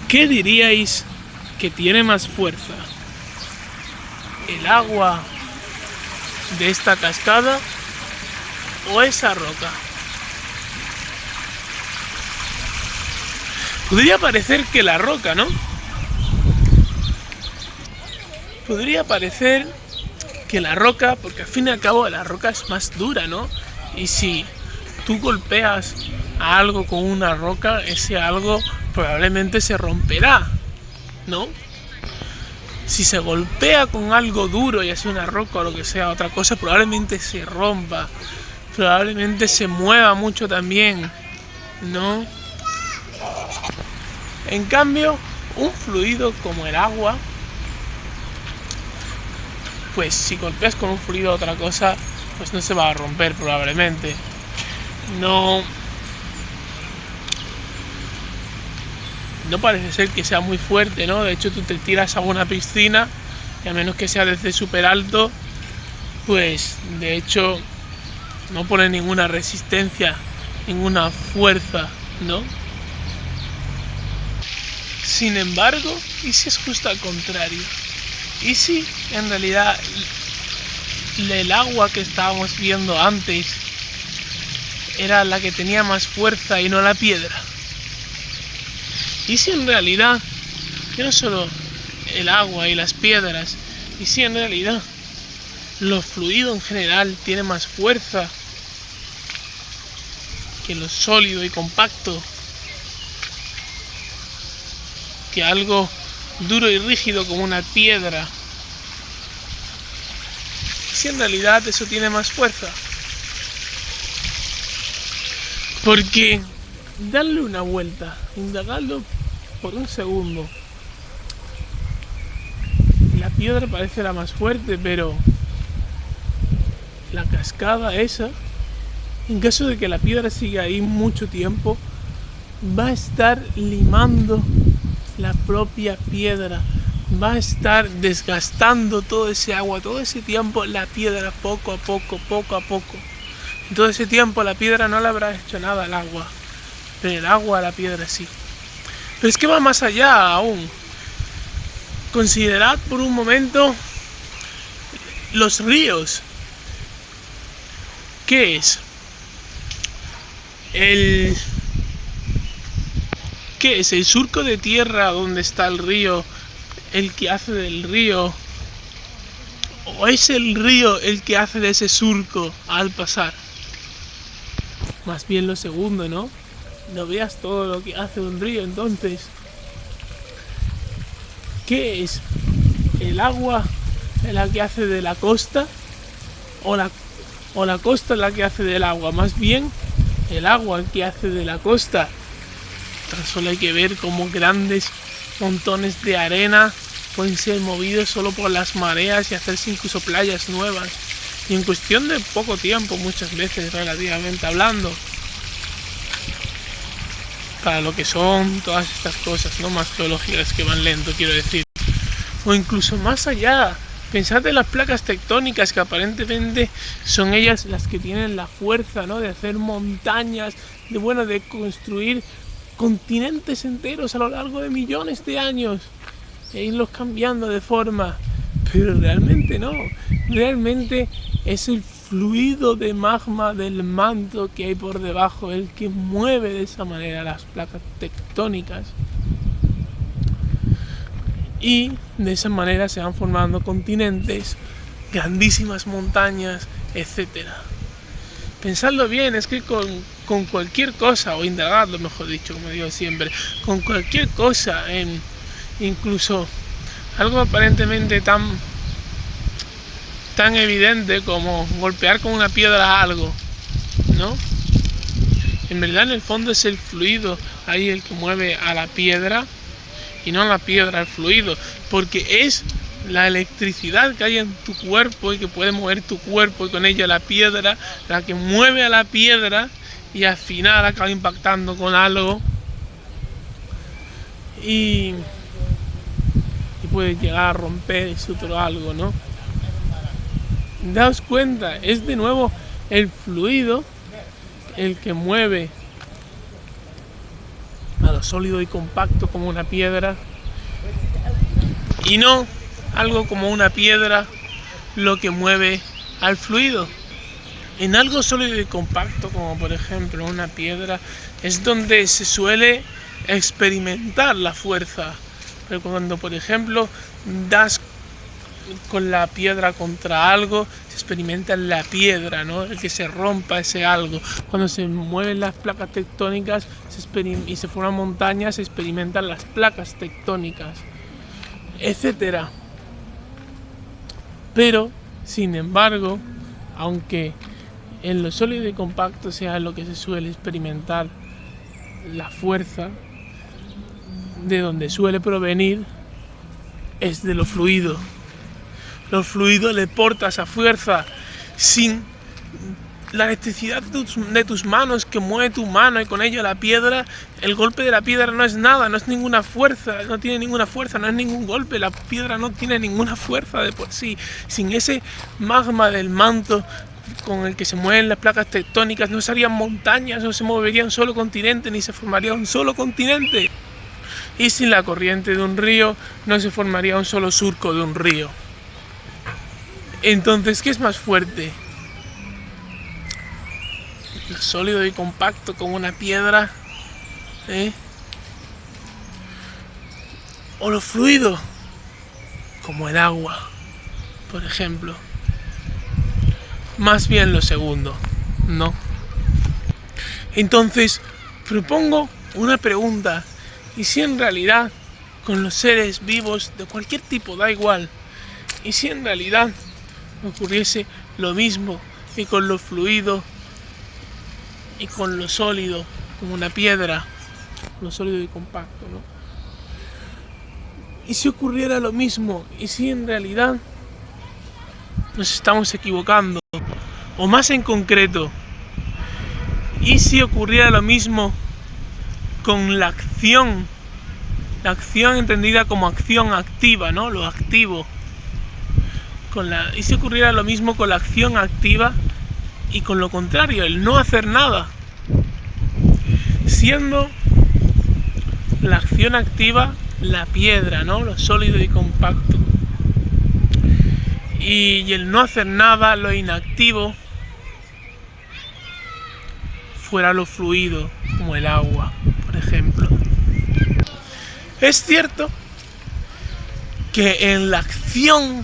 ¿Qué diríais que tiene más fuerza? ¿El agua de esta cascada o esa roca? Podría parecer que la roca, ¿no? Podría parecer que la roca, porque al fin y al cabo la roca es más dura, ¿no? Y si tú golpeas a algo con una roca, ese algo probablemente se romperá, ¿no? Si se golpea con algo duro, ya sea una roca o lo que sea, otra cosa, probablemente se rompa, probablemente se mueva mucho también, ¿no? En cambio, un fluido como el agua, pues si golpeas con un fluido o otra cosa, pues no se va a romper probablemente. No parece ser que sea muy fuerte, ¿no? De hecho, tú te tiras a una piscina y a menos que sea desde súper alto, pues de hecho no pone ninguna resistencia, ninguna fuerza, ¿no? Sin embargo, ¿y si es justo al contrario? ¿Y si en realidad el agua que estábamos viendo antes era la que tenía más fuerza y no la piedra? ¿Y si en realidad, que no solo el agua y las piedras, y si en realidad lo fluido en general tiene más fuerza que lo sólido y compacto, que algo duro y rígido como una piedra? Si en realidad eso tiene más fuerza. Porque darle una vuelta, indagarlo por un segundo. La piedra parece la más fuerte, pero la cascada esa, en caso de que la piedra siga ahí mucho tiempo, va a estar limando la propia piedra, va a estar desgastando todo ese agua, todo ese tiempo la piedra poco a poco. En todo ese tiempo la piedra no le habrá hecho nada al agua, pero el agua a la piedra sí. Pero es que va más allá aún. Considerad por un momento los ríos. ¿Qué es? ¿Qué es? ¿El surco de tierra donde está el río el que hace del río? ¿O es el río el que hace de ese surco al pasar? Más bien lo segundo, ¿no? No veas todo lo que hace un río. Entonces, ¿qué es? ¿El agua es la que hace de la costa? ¿O la costa es la que hace del agua? Más bien el agua el que hace de la costa. Tan solo hay que ver cómo grandes montones de arena pueden ser movidos solo por las mareas y hacerse incluso playas nuevas. Y en cuestión de poco tiempo, muchas veces, relativamente hablando. Para lo que son todas estas cosas, no más geológicas, que van lento, quiero decir. O incluso más allá. Pensad en las placas tectónicas, que aparentemente son ellas las que tienen la fuerza, ¿no? De hacer montañas, de construir continentes enteros a lo largo de millones de años e irlos cambiando de forma. Pero realmente no, realmente es el fluido de magma del manto que hay por debajo el que mueve de esa manera las placas tectónicas, y de esa manera se van formando continentes, grandísimas montañas, etcétera. Pensadlo bien, es que con cualquier cosa, o indagadlo mejor dicho, como digo siempre, con cualquier cosa, incluso algo aparentemente tan evidente como golpear con una piedra a algo, ¿no? En verdad, en el fondo es el fluido ahí el que mueve a la piedra y no la piedra al fluido, porque es la electricidad que hay en tu cuerpo y que puede mover tu cuerpo, y con ella la piedra, la que mueve a la piedra y al final acaba impactando con algo y puede llegar a romper ese otro algo, ¿no? Daos cuenta, es de nuevo el fluido el que mueve a lo sólido y compacto como una piedra, y no algo como una piedra lo que mueve al fluido. En algo sólido y compacto, como por ejemplo una piedra, es donde se suele experimentar la fuerza. Pero cuando por ejemplo das con la piedra contra algo, se experimenta en la piedra, ¿no? El que se rompa ese algo. Cuando se mueven las placas tectónicas y se forman montañas, se experimentan las placas tectónicas, etcétera. Pero, sin embargo, aunque en lo sólido y compacto sea lo que se suele experimentar la fuerza, de donde suele provenir es de lo fluido. Lo fluido le porta esa fuerza. Sin la electricidad de tus manos que mueve tu mano y con ello la piedra, el golpe de la piedra no es nada, no es ninguna fuerza, no tiene ninguna fuerza, no es ningún golpe, la piedra no tiene ninguna fuerza de por sí. Sin ese magma del manto con el que se mueven las placas tectónicas no se harían montañas, no se movería un solo continente, ni se formaría un solo continente. Y sin la corriente de un río no se formaría un solo surco de un río. Entonces, ¿qué es más fuerte? Lo sólido y compacto como una piedra, o lo fluido como el agua, por ejemplo. Más bien lo segundo, ¿no? Entonces, propongo una pregunta. ¿Y si en realidad con los seres vivos de cualquier tipo, da igual, y si en realidad ocurriese lo mismo y con lo fluido y con lo sólido como una piedra, lo sólido y compacto, ¿no? ¿Y si ocurriera lo mismo? ¿Y si en realidad nos estamos equivocando? O más en concreto, ¿y si ocurriera lo mismo con la acción entendida como acción activa, ¿no? Lo activo. ¿Y si ocurriera lo mismo con la acción activa y con lo contrario, el no hacer nada? Siendo la acción activa la piedra, ¿no? Lo sólido y compacto. Y el no hacer nada, lo inactivo, fuera lo fluido, como el agua, por ejemplo. Es cierto que en la acción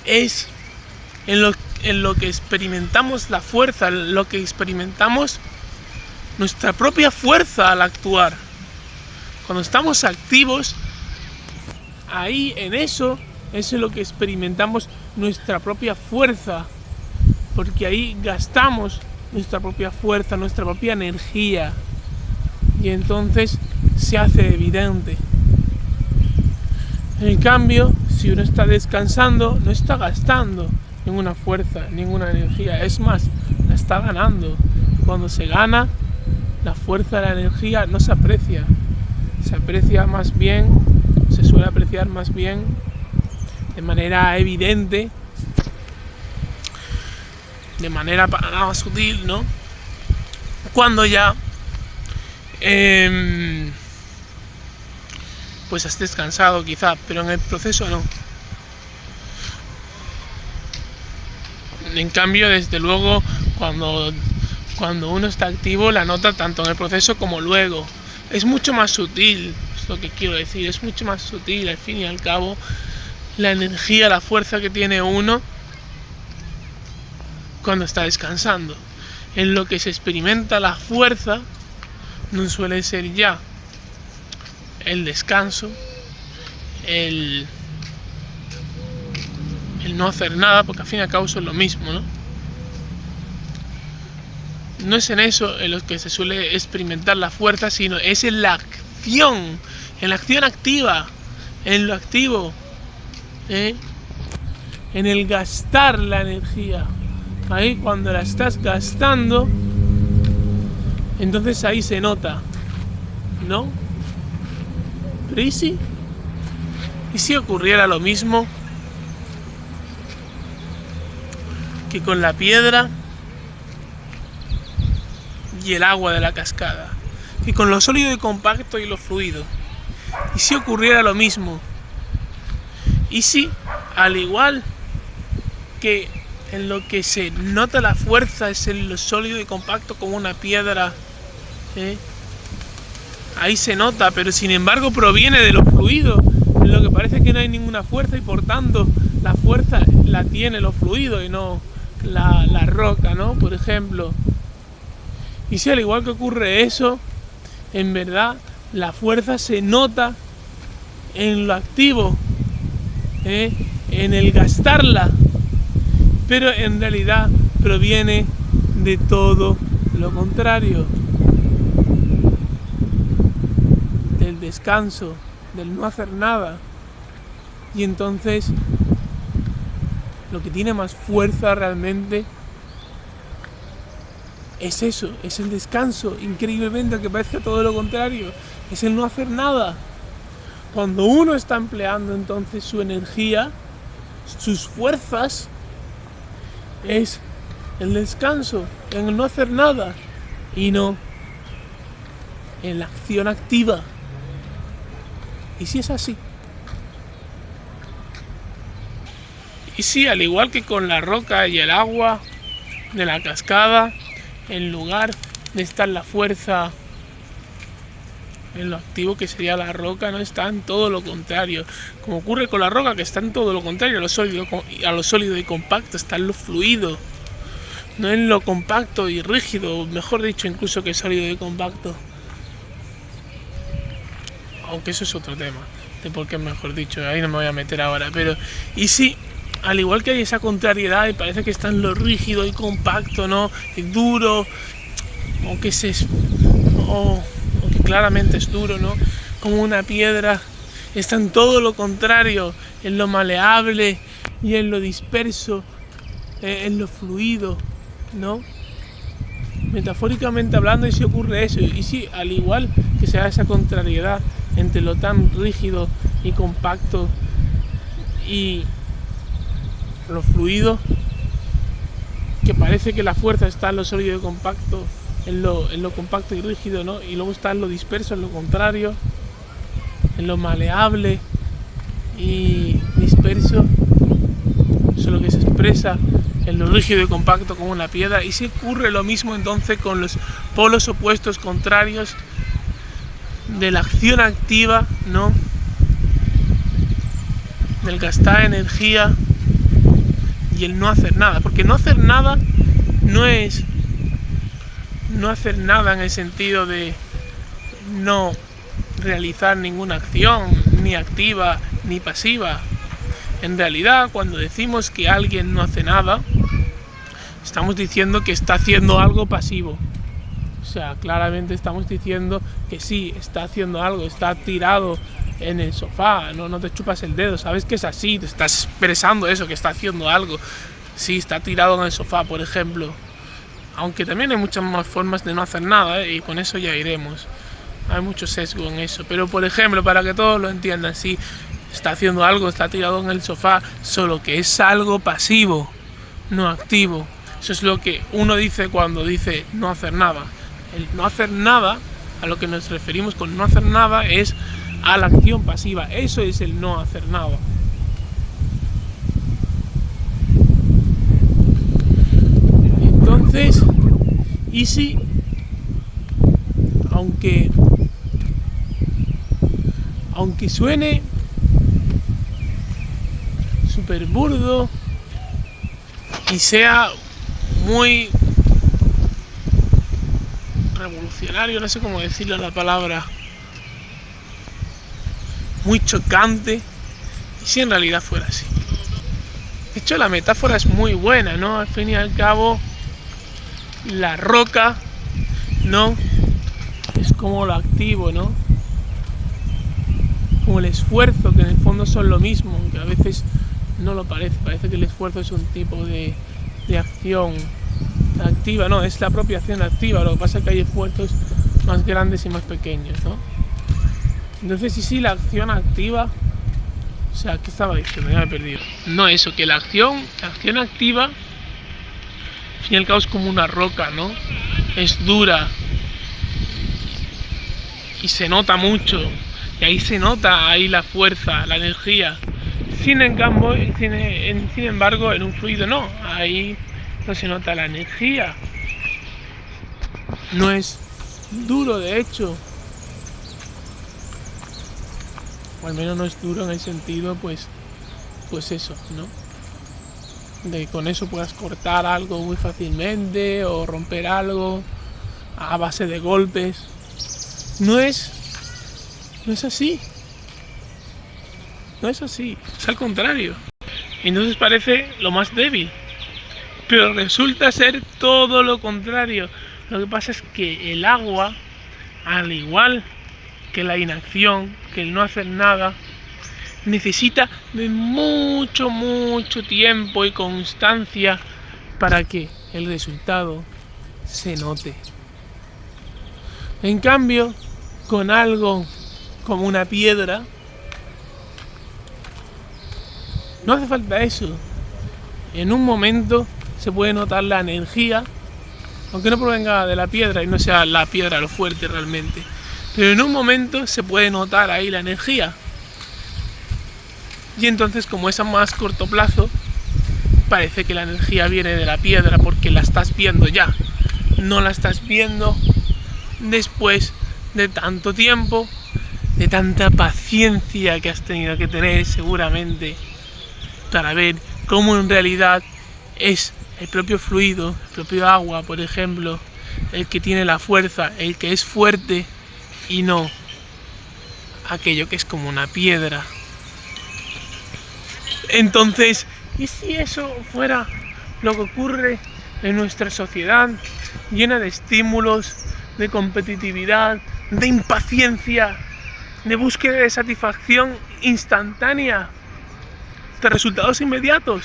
es en lo que experimentamos la fuerza, en lo que experimentamos nuestra propia fuerza al actuar. Cuando estamos activos, ahí en eso es en lo que experimentamos nuestra propia fuerza, porque ahí gastamos nuestra propia fuerza, nuestra propia energía, y entonces se hace evidente. En cambio, si uno está descansando, no está gastando ninguna fuerza, ninguna energía, es más, la está ganando. Cuando se gana, la fuerza de la energía no se aprecia, se aprecia más bien, se suele apreciar más bien de manera evidente, de manera para nada sutil, ¿no? Cuando ya pues has descansado quizá, pero en el proceso no. En cambio, desde luego, cuando uno está activo, la nota tanto en el proceso como luego. Es mucho más sutil, es lo que quiero decir, es mucho más sutil, al fin y al cabo, la energía, la fuerza que tiene uno cuando está descansando. En lo que se experimenta la fuerza no suele ser ya el descanso, el no hacer nada, porque al fin y al cabo es lo mismo, ¿no? No es en eso en lo que se suele experimentar la fuerza, sino es en la acción activa, en lo activo, en el gastar la energía. Ahí cuando la estás gastando, entonces ahí se nota, ¿no? Pero ¿y si ocurriera lo mismo que con la piedra y el agua de la cascada? que con lo sólido y compacto y lo fluido. ¿Y si ocurriera lo mismo? ¿Y si, al igual que en lo que se nota la fuerza es en lo sólido y compacto como una piedra, ahí se nota, pero sin embargo proviene de lo fluido, en lo que parece que no hay ninguna fuerza y por tanto la fuerza la tiene lo fluido y no la roca, ¿no? Por ejemplo. Y si al igual que ocurre eso, en verdad la fuerza se nota en lo activo, en el gastarla, pero en realidad proviene de todo lo contrario, del descanso, del no hacer nada. Y entonces lo que tiene más fuerza realmente es eso, es el descanso, increíblemente, que parezca todo lo contrario, es el no hacer nada. Cuando uno está empleando entonces su energía, sus fuerzas, es el descanso, en el no hacer nada y no en la acción activa. ¿Y si es así? Y si, al igual que con la roca y el agua de la cascada, en lugar de estar la fuerza en lo activo que sería la roca, no está en todo lo contrario, como ocurre con la roca, que está en todo lo contrario, a lo sólido y compacto, está en lo fluido, no en lo compacto y rígido, mejor dicho, incluso que sólido y compacto. Aunque eso es otro tema, de por qué mejor dicho, ahí no me voy a meter ahora, pero y si, al igual que hay esa contrariedad y parece que está en lo rígido y compacto, ¿no? Y duro, o que claramente es duro, ¿no? Como una piedra, está en todo lo contrario, en lo maleable y en lo disperso, en lo fluido, ¿no? Metafóricamente hablando, y si ocurre eso, y si al igual que se da esa contrariedad entre lo tan rígido y compacto y lo fluido, que parece que la fuerza está en lo sólido y compacto, en lo compacto y rígido, ¿no? Y luego está en lo disperso, en lo contrario, en lo maleable y disperso, solo que se expresa en lo rígido y compacto como una piedra. Y si ocurre lo mismo entonces con los polos opuestos contrarios de la acción activa, ¿no? Del gastar energía y el no hacer nada, porque no hacer nada no es no hacer nada en el sentido de no realizar ninguna acción, ni activa ni pasiva. En realidad, cuando decimos que alguien no hace nada, estamos diciendo que está haciendo algo pasivo. O sea, claramente estamos diciendo que sí, está haciendo algo, está tirado en el sofá, no te chupas el dedo, sabes que es así, te estás expresando eso, que está haciendo algo. Sí, está tirado en el sofá, por ejemplo. Aunque también hay muchas más formas de no hacer nada, y con eso ya iremos. Hay mucho sesgo en eso. Pero, por ejemplo, para que todos lo entiendan, sí, está haciendo algo, está tirado en el sofá, solo que es algo pasivo, no activo. Eso es lo que uno dice cuando dice no hacer nada. El no hacer nada, a lo que nos referimos con no hacer nada, es a la acción pasiva. Eso es el no hacer nada. Entonces, y si, aunque suene súper burdo y sea muy revolucionario, no sé cómo decirle la palabra, muy chocante, y si en realidad fuera así. De hecho, la metáfora es muy buena, ¿no? Al fin y al cabo, la roca, ¿no? Es como lo activo, ¿no? Como el esfuerzo, que en el fondo son lo mismo, aunque a veces no lo parece. Parece que el esfuerzo es un tipo de acción activa, no, es la propia acción activa. Lo que pasa es que hay esfuerzos más grandes y más pequeños, ¿no? Entonces, sí, la acción activa, o sea, ¿qué estaba diciendo? Ya me he perdido. No, eso, que la acción activa, al fin y al cabo, es como una roca, ¿no? Es dura, y se nota mucho, y ahí se nota ahí la fuerza, la energía. Sin embargo, en un fluido no, ahí no se nota la energía, no es duro de hecho, o al menos no es duro en el sentido pues eso, ¿no? De que con eso puedas cortar algo muy fácilmente o romper algo a base de golpes. No es así. No es así, es al contrario. Entonces parece lo más débil. Pero resulta ser todo lo contrario. Lo que pasa es que el agua, al igual que la inacción, que el no hacer nada, necesita de mucho tiempo y constancia para que el resultado se note. En cambio, con algo como una piedra, no hace falta eso. En un momento se puede notar la energía, aunque no provenga de la piedra y no sea la piedra lo fuerte realmente. Pero en un momento se puede notar ahí la energía. Y entonces, como es a más corto plazo, parece que la energía viene de la piedra porque la estás viendo ya. No la estás viendo después de tanto tiempo, de tanta paciencia que has tenido que tener seguramente para ver cómo en realidad es el propio fluido, el propio agua, por ejemplo, el que tiene la fuerza, el que es fuerte y no aquello que es como una piedra. Entonces, ¿y si eso fuera lo que ocurre en nuestra sociedad, llena de estímulos, de competitividad, de impaciencia, de búsqueda de satisfacción instantánea, de resultados inmediatos?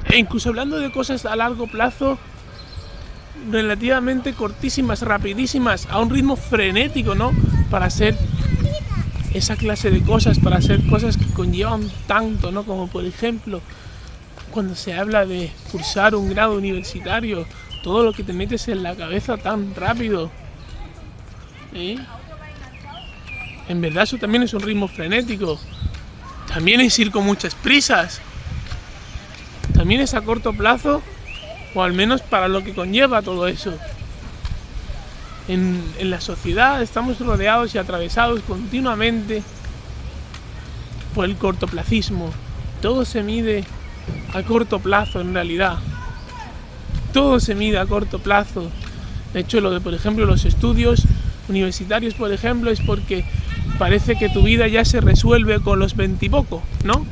E incluso hablando de cosas a largo plazo, relativamente cortísimas, rapidísimas, a un ritmo frenético, ¿no? Para hacer esa clase de cosas, para hacer cosas que conllevan tanto, ¿no? Como por ejemplo, cuando se habla de cursar un grado universitario, todo lo que te metes en la cabeza tan rápido, ¿eh? En verdad eso también es un ritmo frenético, también es ir con muchas prisas, también es a corto plazo, o al menos para lo que conlleva todo eso. En la sociedad estamos rodeados y atravesados continuamente por el cortoplacismo. Todo se mide a corto plazo en realidad. Todo se mide a corto plazo. De hecho, lo de, por ejemplo, los estudios universitarios, por ejemplo, es porque parece que tu vida ya se resuelve con los 20 y poco, ¿no?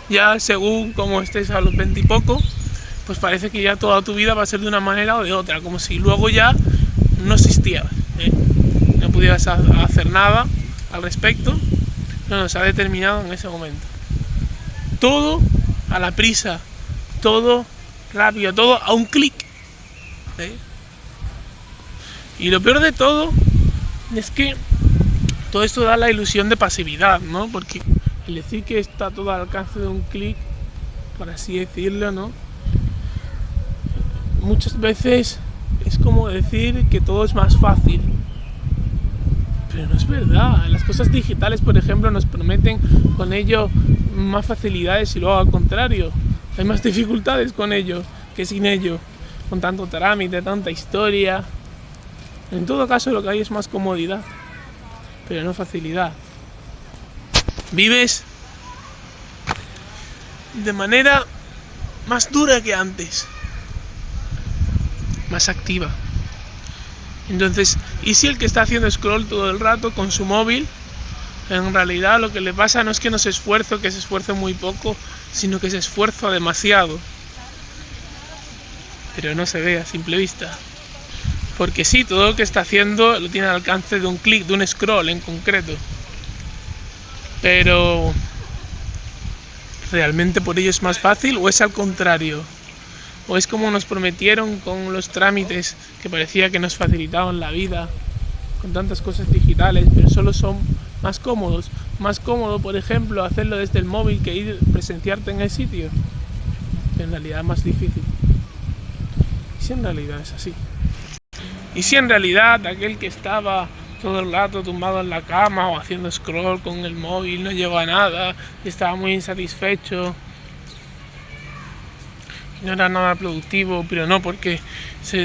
Ya según como estés a los 20 y poco, pues parece que ya toda tu vida va a ser de una manera o de otra, como si luego ya no existía, no pudieras hacer nada al respecto. No, se ha determinado en ese momento. Todo a la prisa, todo rápido, todo a un clic. Y lo peor de todo es que todo esto da la ilusión de pasividad, ¿no? Porque el decir que está todo al alcance de un clic, por así decirlo, ¿no? Muchas veces es como decir que todo es más fácil, pero no es verdad. Las cosas digitales, por ejemplo, nos prometen con ello más facilidades y luego al contrario, hay más dificultades con ello que sin ello, con tanto trámite, tanta historia. En todo caso lo que hay es más comodidad, pero no facilidad. Vives de manera más dura que antes, más activa. Entonces, ¿y si el que está haciendo scroll todo el rato con su móvil, en realidad lo que le pasa no es que no se esfuerce, que se esfuerce muy poco, sino que se esfuerza demasiado? Pero no se ve a simple vista. Porque sí, todo lo que está haciendo lo tiene al alcance de un clic, de un scroll en concreto. Pero ¿realmente por ello es más fácil o es al contrario? ¿O es como nos prometieron con los trámites que parecía que nos facilitaban la vida con tantas cosas digitales, pero solo son más cómodos? Más cómodo, por ejemplo, hacerlo desde el móvil que ir presenciarte en el sitio. En realidad es más difícil. ¿Y si en realidad es así? Y si en realidad aquel que estaba todo el rato tumbado en la cama o haciendo scroll con el móvil no llevaba nada y estaba muy insatisfecho, no era nada productivo, pero no porque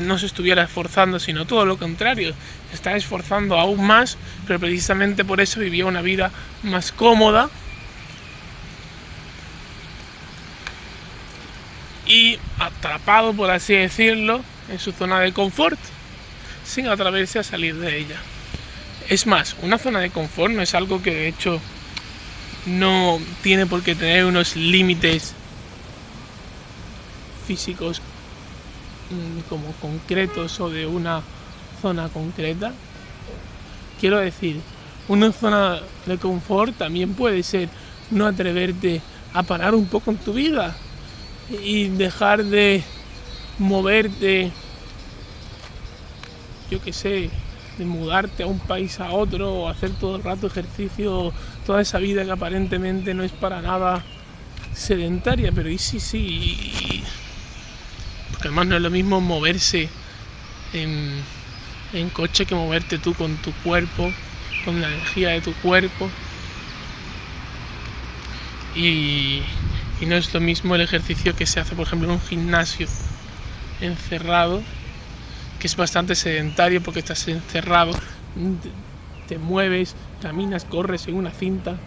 no se estuviera esforzando, sino todo lo contrario, se está esforzando aún más, pero precisamente por eso vivía una vida más cómoda y atrapado, por así decirlo, en su zona de confort, sin atreverse a salir de ella. Es más, una zona de confort no es algo que de hecho no tiene por qué tener unos límites físicos como concretos o de una zona concreta. Quiero decir, una zona de confort también puede ser no atreverte a parar un poco en tu vida y dejar de moverte, yo qué sé, de mudarte a un país a otro o hacer todo el rato ejercicio, toda esa vida que aparentemente no es para nada sedentaria, pero y sí, porque además no es lo mismo moverse en coche que moverte tú con tu cuerpo, con la energía de tu cuerpo, y no es lo mismo el ejercicio que se hace, por ejemplo, en un gimnasio encerrado, que es bastante sedentario porque estás encerrado, te mueves, caminas, corres en una cinta,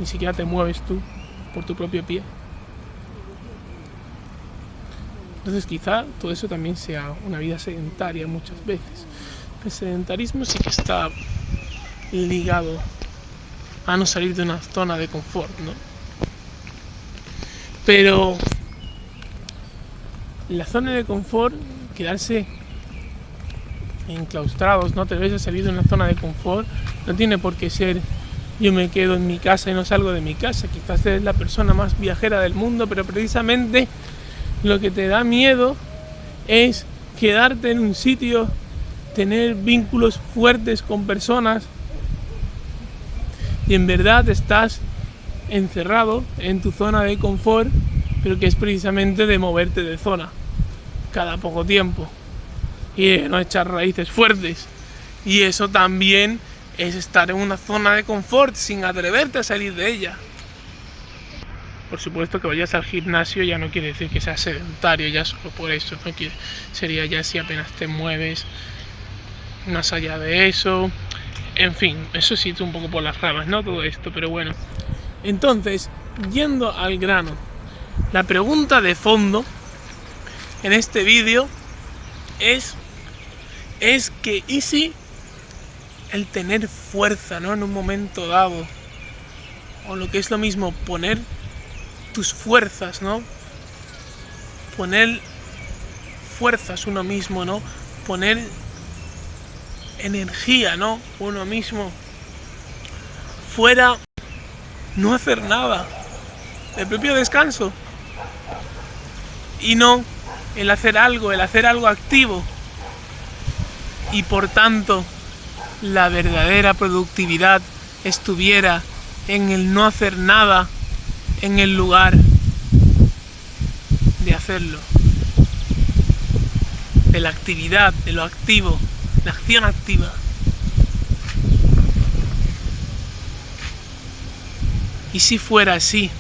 ni siquiera te mueves tú por tu propio pie. Entonces quizá todo eso también sea una vida sedentaria muchas veces. El sedentarismo sí que está ligado a no salir de una zona de confort, ¿no? Pero la zona de confort, quedarse enclaustrados, no atreverse a salir de una zona de confort, no tiene por qué ser yo me quedo en mi casa y no salgo de mi casa. Quizás eres la persona más viajera del mundo, pero precisamente lo que te da miedo es quedarte en un sitio, tener vínculos fuertes con personas y en verdad estás encerrado en tu zona de confort, pero que es precisamente de moverte de zona cada poco tiempo y de no echar raíces fuertes. Y eso también es estar en una zona de confort sin atreverte a salir de ella. Por supuesto que vayas al gimnasio ya no quiere decir que seas sedentario, ya solo por eso, no quiere, sería ya si apenas te mueves. Más allá de eso, en fin, eso sí, un poco por las ramas, ¿no? Todo esto, pero bueno. Entonces, yendo al grano, la pregunta de fondo en este vídeo es que ¿y si el tener fuerza, ¿no? En un momento dado, o lo que es lo mismo, poner tus fuerzas, ¿no? Poner fuerzas uno mismo, ¿no? Poner energía, ¿no? Uno mismo fuera no hacer nada, el propio descanso, y no el hacer algo activo, y por tanto la verdadera productividad estuviera en el no hacer nada en el lugar de hacerlo, de la actividad, de lo activo, la acción activa. Y si fuera así,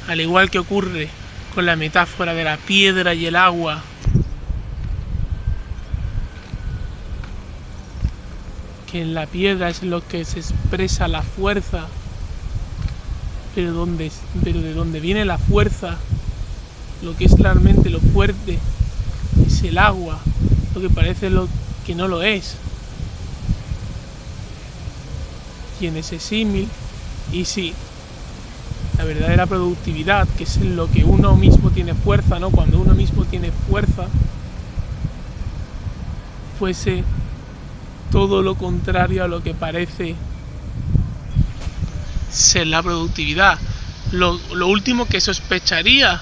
al igual que ocurre con la metáfora de la piedra y el agua, que en la piedra es lo que se expresa la fuerza, pero de donde viene la fuerza, lo que es realmente lo fuerte, es el agua, lo que parece lo que no lo es. Y en ese símil, y si la verdadera productividad, que es en lo que uno mismo tiene fuerza, ¿no? Cuando uno mismo tiene fuerza, fuese todo lo contrario a lo que parece ser la productividad. Lo último que sospecharía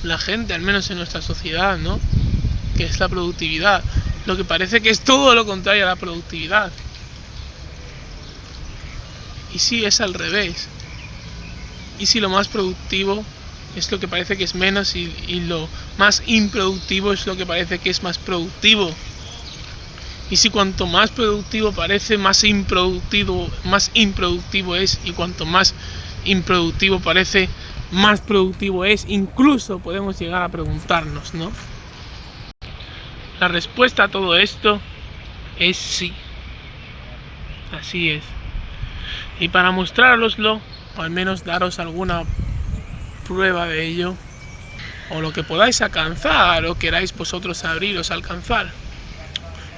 la gente, al menos en nuestra sociedad, ¿no? Que es la productividad. Lo que parece que es todo lo contrario a la productividad. Y si es al revés. Y si lo más productivo es lo que parece que es menos y lo más improductivo es lo que parece que es más productivo. Y si cuanto más productivo parece, más improductivo es, y cuanto más improductivo parece, más productivo es. Incluso podemos llegar a preguntarnos, ¿no? La respuesta a todo esto es sí. Así es. Y para mostrároslo, o al menos daros alguna prueba de ello, o lo que podáis alcanzar, o queráis vosotros abriros a alcanzar,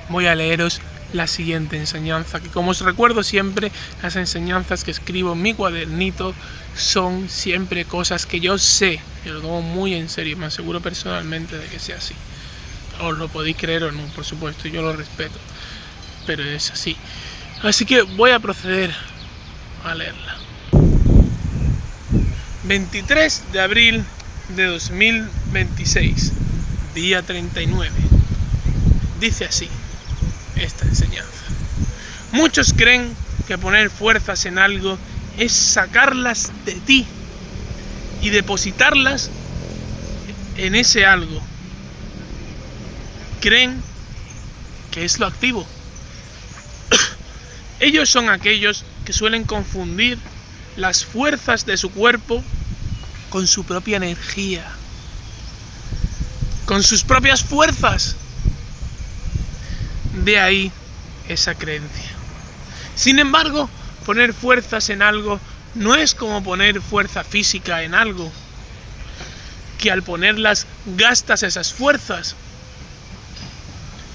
voy a leeros la siguiente enseñanza, que como os recuerdo siempre, las enseñanzas que escribo en mi cuadernito son siempre cosas que yo sé, y lo tomo muy en serio, y me aseguro personalmente de que sea así. Os lo podéis creer o no, por supuesto, yo lo respeto, pero es así. Así que voy a proceder a leerla. 23 de abril de 2026, día 39. Dice así esta enseñanza: muchos creen que poner fuerzas en algo es sacarlas de ti y depositarlas en ese algo. Creen que es lo activo. Ellos son aquellos que suelen confundir las fuerzas de su cuerpo con su propia energía, con sus propias fuerzas. De ahí esa creencia. Sin embargo, poner fuerzas en algo no es como poner fuerza física en algo, que al ponerlas gastas esas fuerzas,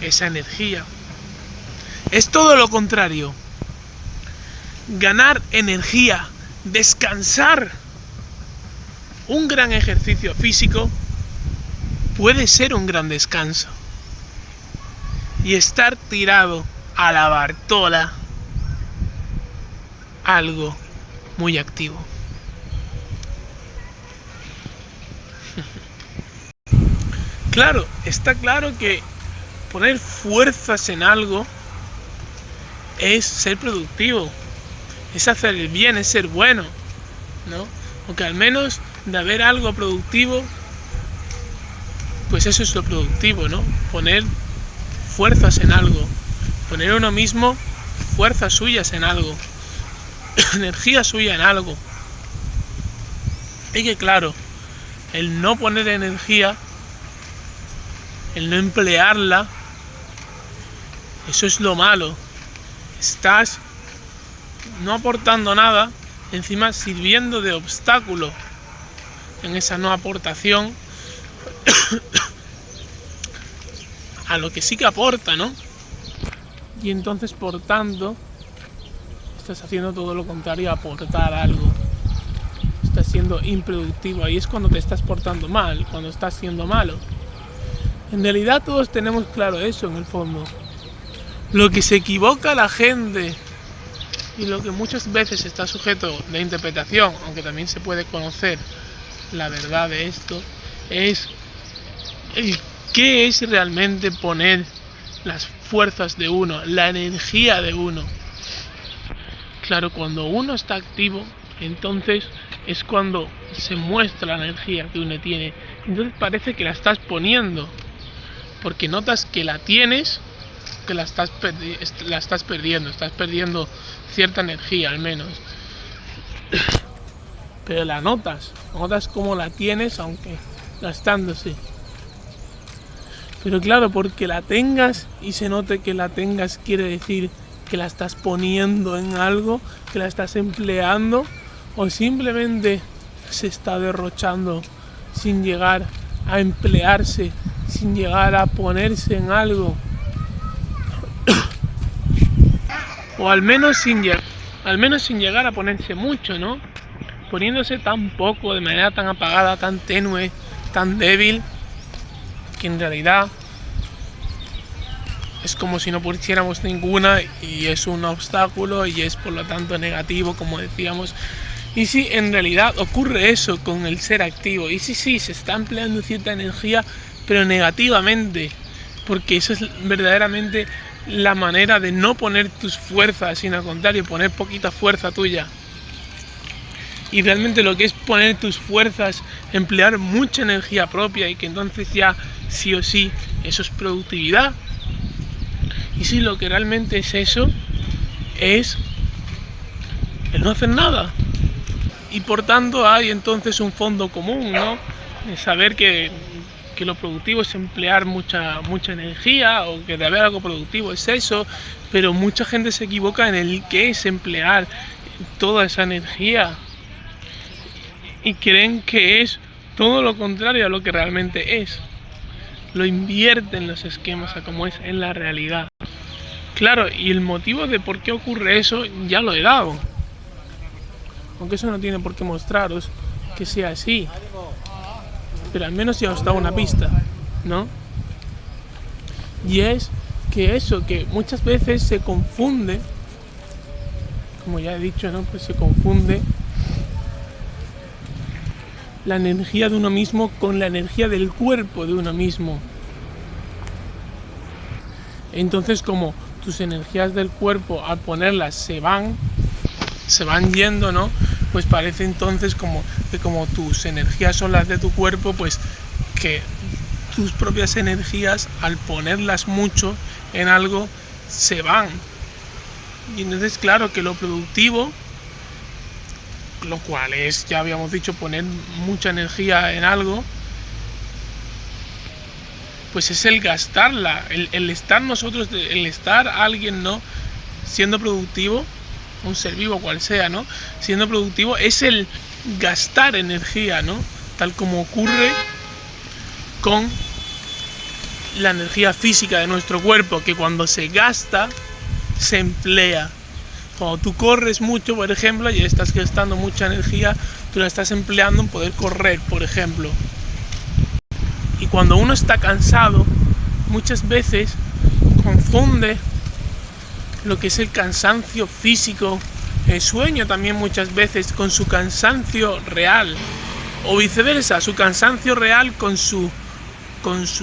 esa energía. Es todo lo contrario. Ganar energía, descansar. Un gran ejercicio físico puede ser un gran descanso. Y estar tirado a la Bartola, algo muy activo. Claro, está claro que poner fuerzas en algo es ser productivo, es hacer el bien, es ser bueno, ¿no? O que al menos de haber algo productivo, pues eso es lo productivo, ¿no? Poner fuerzas en algo, poner uno mismo fuerzas suyas en algo, energía suya en algo. Y que claro, el no poner energía, el no emplearla, eso es lo malo. Estás no aportando nada, encima sirviendo de obstáculo en esa no aportación a lo que sí que aporta, ¿no? Y entonces, por tanto, estás haciendo todo lo contrario a aportar algo. Estás siendo improductivo. Ahí es cuando te estás portando mal, cuando estás siendo malo. En realidad todos tenemos claro eso en el fondo. Lo que se equivoca la gente y lo que muchas veces está sujeto de interpretación, aunque también se puede conocer la verdad de esto, es el qué es realmente poner las fuerzas de uno, la energía de uno. Claro, cuando uno está activo, entonces es cuando se muestra la energía que uno tiene. Entonces parece que la estás poniendo, porque notas que la tienes, que la estás perdiendo, estás perdiendo cierta energía al menos. Pero la notas como la tienes, aunque gastándose. Pero claro, porque la tengas y se note que la tengas, quiere decir que la estás poniendo en algo, que la estás empleando, o simplemente se está derrochando sin llegar a emplearse, sin llegar a ponerse en algo. O al menos sin llegar a ponerse mucho, ¿no? Poniéndose tan poco, de manera tan apagada, tan tenue, tan débil, que en realidad es como si no pusiéramos ninguna y es un obstáculo y es por lo tanto negativo, como decíamos. Y sí, en realidad ocurre eso con el ser activo. Y sí, se está empleando cierta energía, pero negativamente, porque eso es verdaderamente la manera de no poner tus fuerzas, sino al contrario, poner poquita fuerza tuya. Y realmente lo que es poner tus fuerzas, emplear mucha energía propia, y que entonces ya sí o sí eso es productividad. Y si lo que realmente es eso, es el no hacer nada. Y por tanto hay entonces un fondo común, ¿no? De saber que lo productivo es emplear mucha energía, o que de haber algo productivo es eso, pero mucha gente se equivoca en el que es emplear toda esa energía y creen que es todo lo contrario a lo que realmente es. Lo invierten los esquemas a como es en la realidad. Claro, y el motivo de por qué ocurre eso ya lo he dado, aunque eso no tiene por qué mostraros que sea así, pero al menos ya os da una pista, ¿no? Y es que eso, que muchas veces se confunde, como ya he dicho, ¿no? Pues se confunde la energía de uno mismo con la energía del cuerpo de uno mismo. Entonces, como tus energías del cuerpo al ponerlas se van yendo, ¿no? Pues parece entonces como tus energías son las de tu cuerpo, pues que tus propias energías al ponerlas mucho en algo se van. Y entonces claro que lo productivo, lo cual es, ya habíamos dicho, poner mucha energía en algo, pues es el gastarla, el estar nosotros, el estar alguien, ¿no? Siendo productivo, un ser vivo cual sea, ¿no? Siendo productivo es el gastar energía, ¿no? Tal como ocurre con la energía física de nuestro cuerpo, que cuando se gasta, se emplea. Cuando tú corres mucho, por ejemplo, y estás gastando mucha energía, tú la estás empleando en poder correr, por ejemplo. Y cuando uno está cansado, muchas veces confunde lo que es el cansancio físico, el sueño también muchas veces, con su cansancio real, o viceversa, su cansancio real con su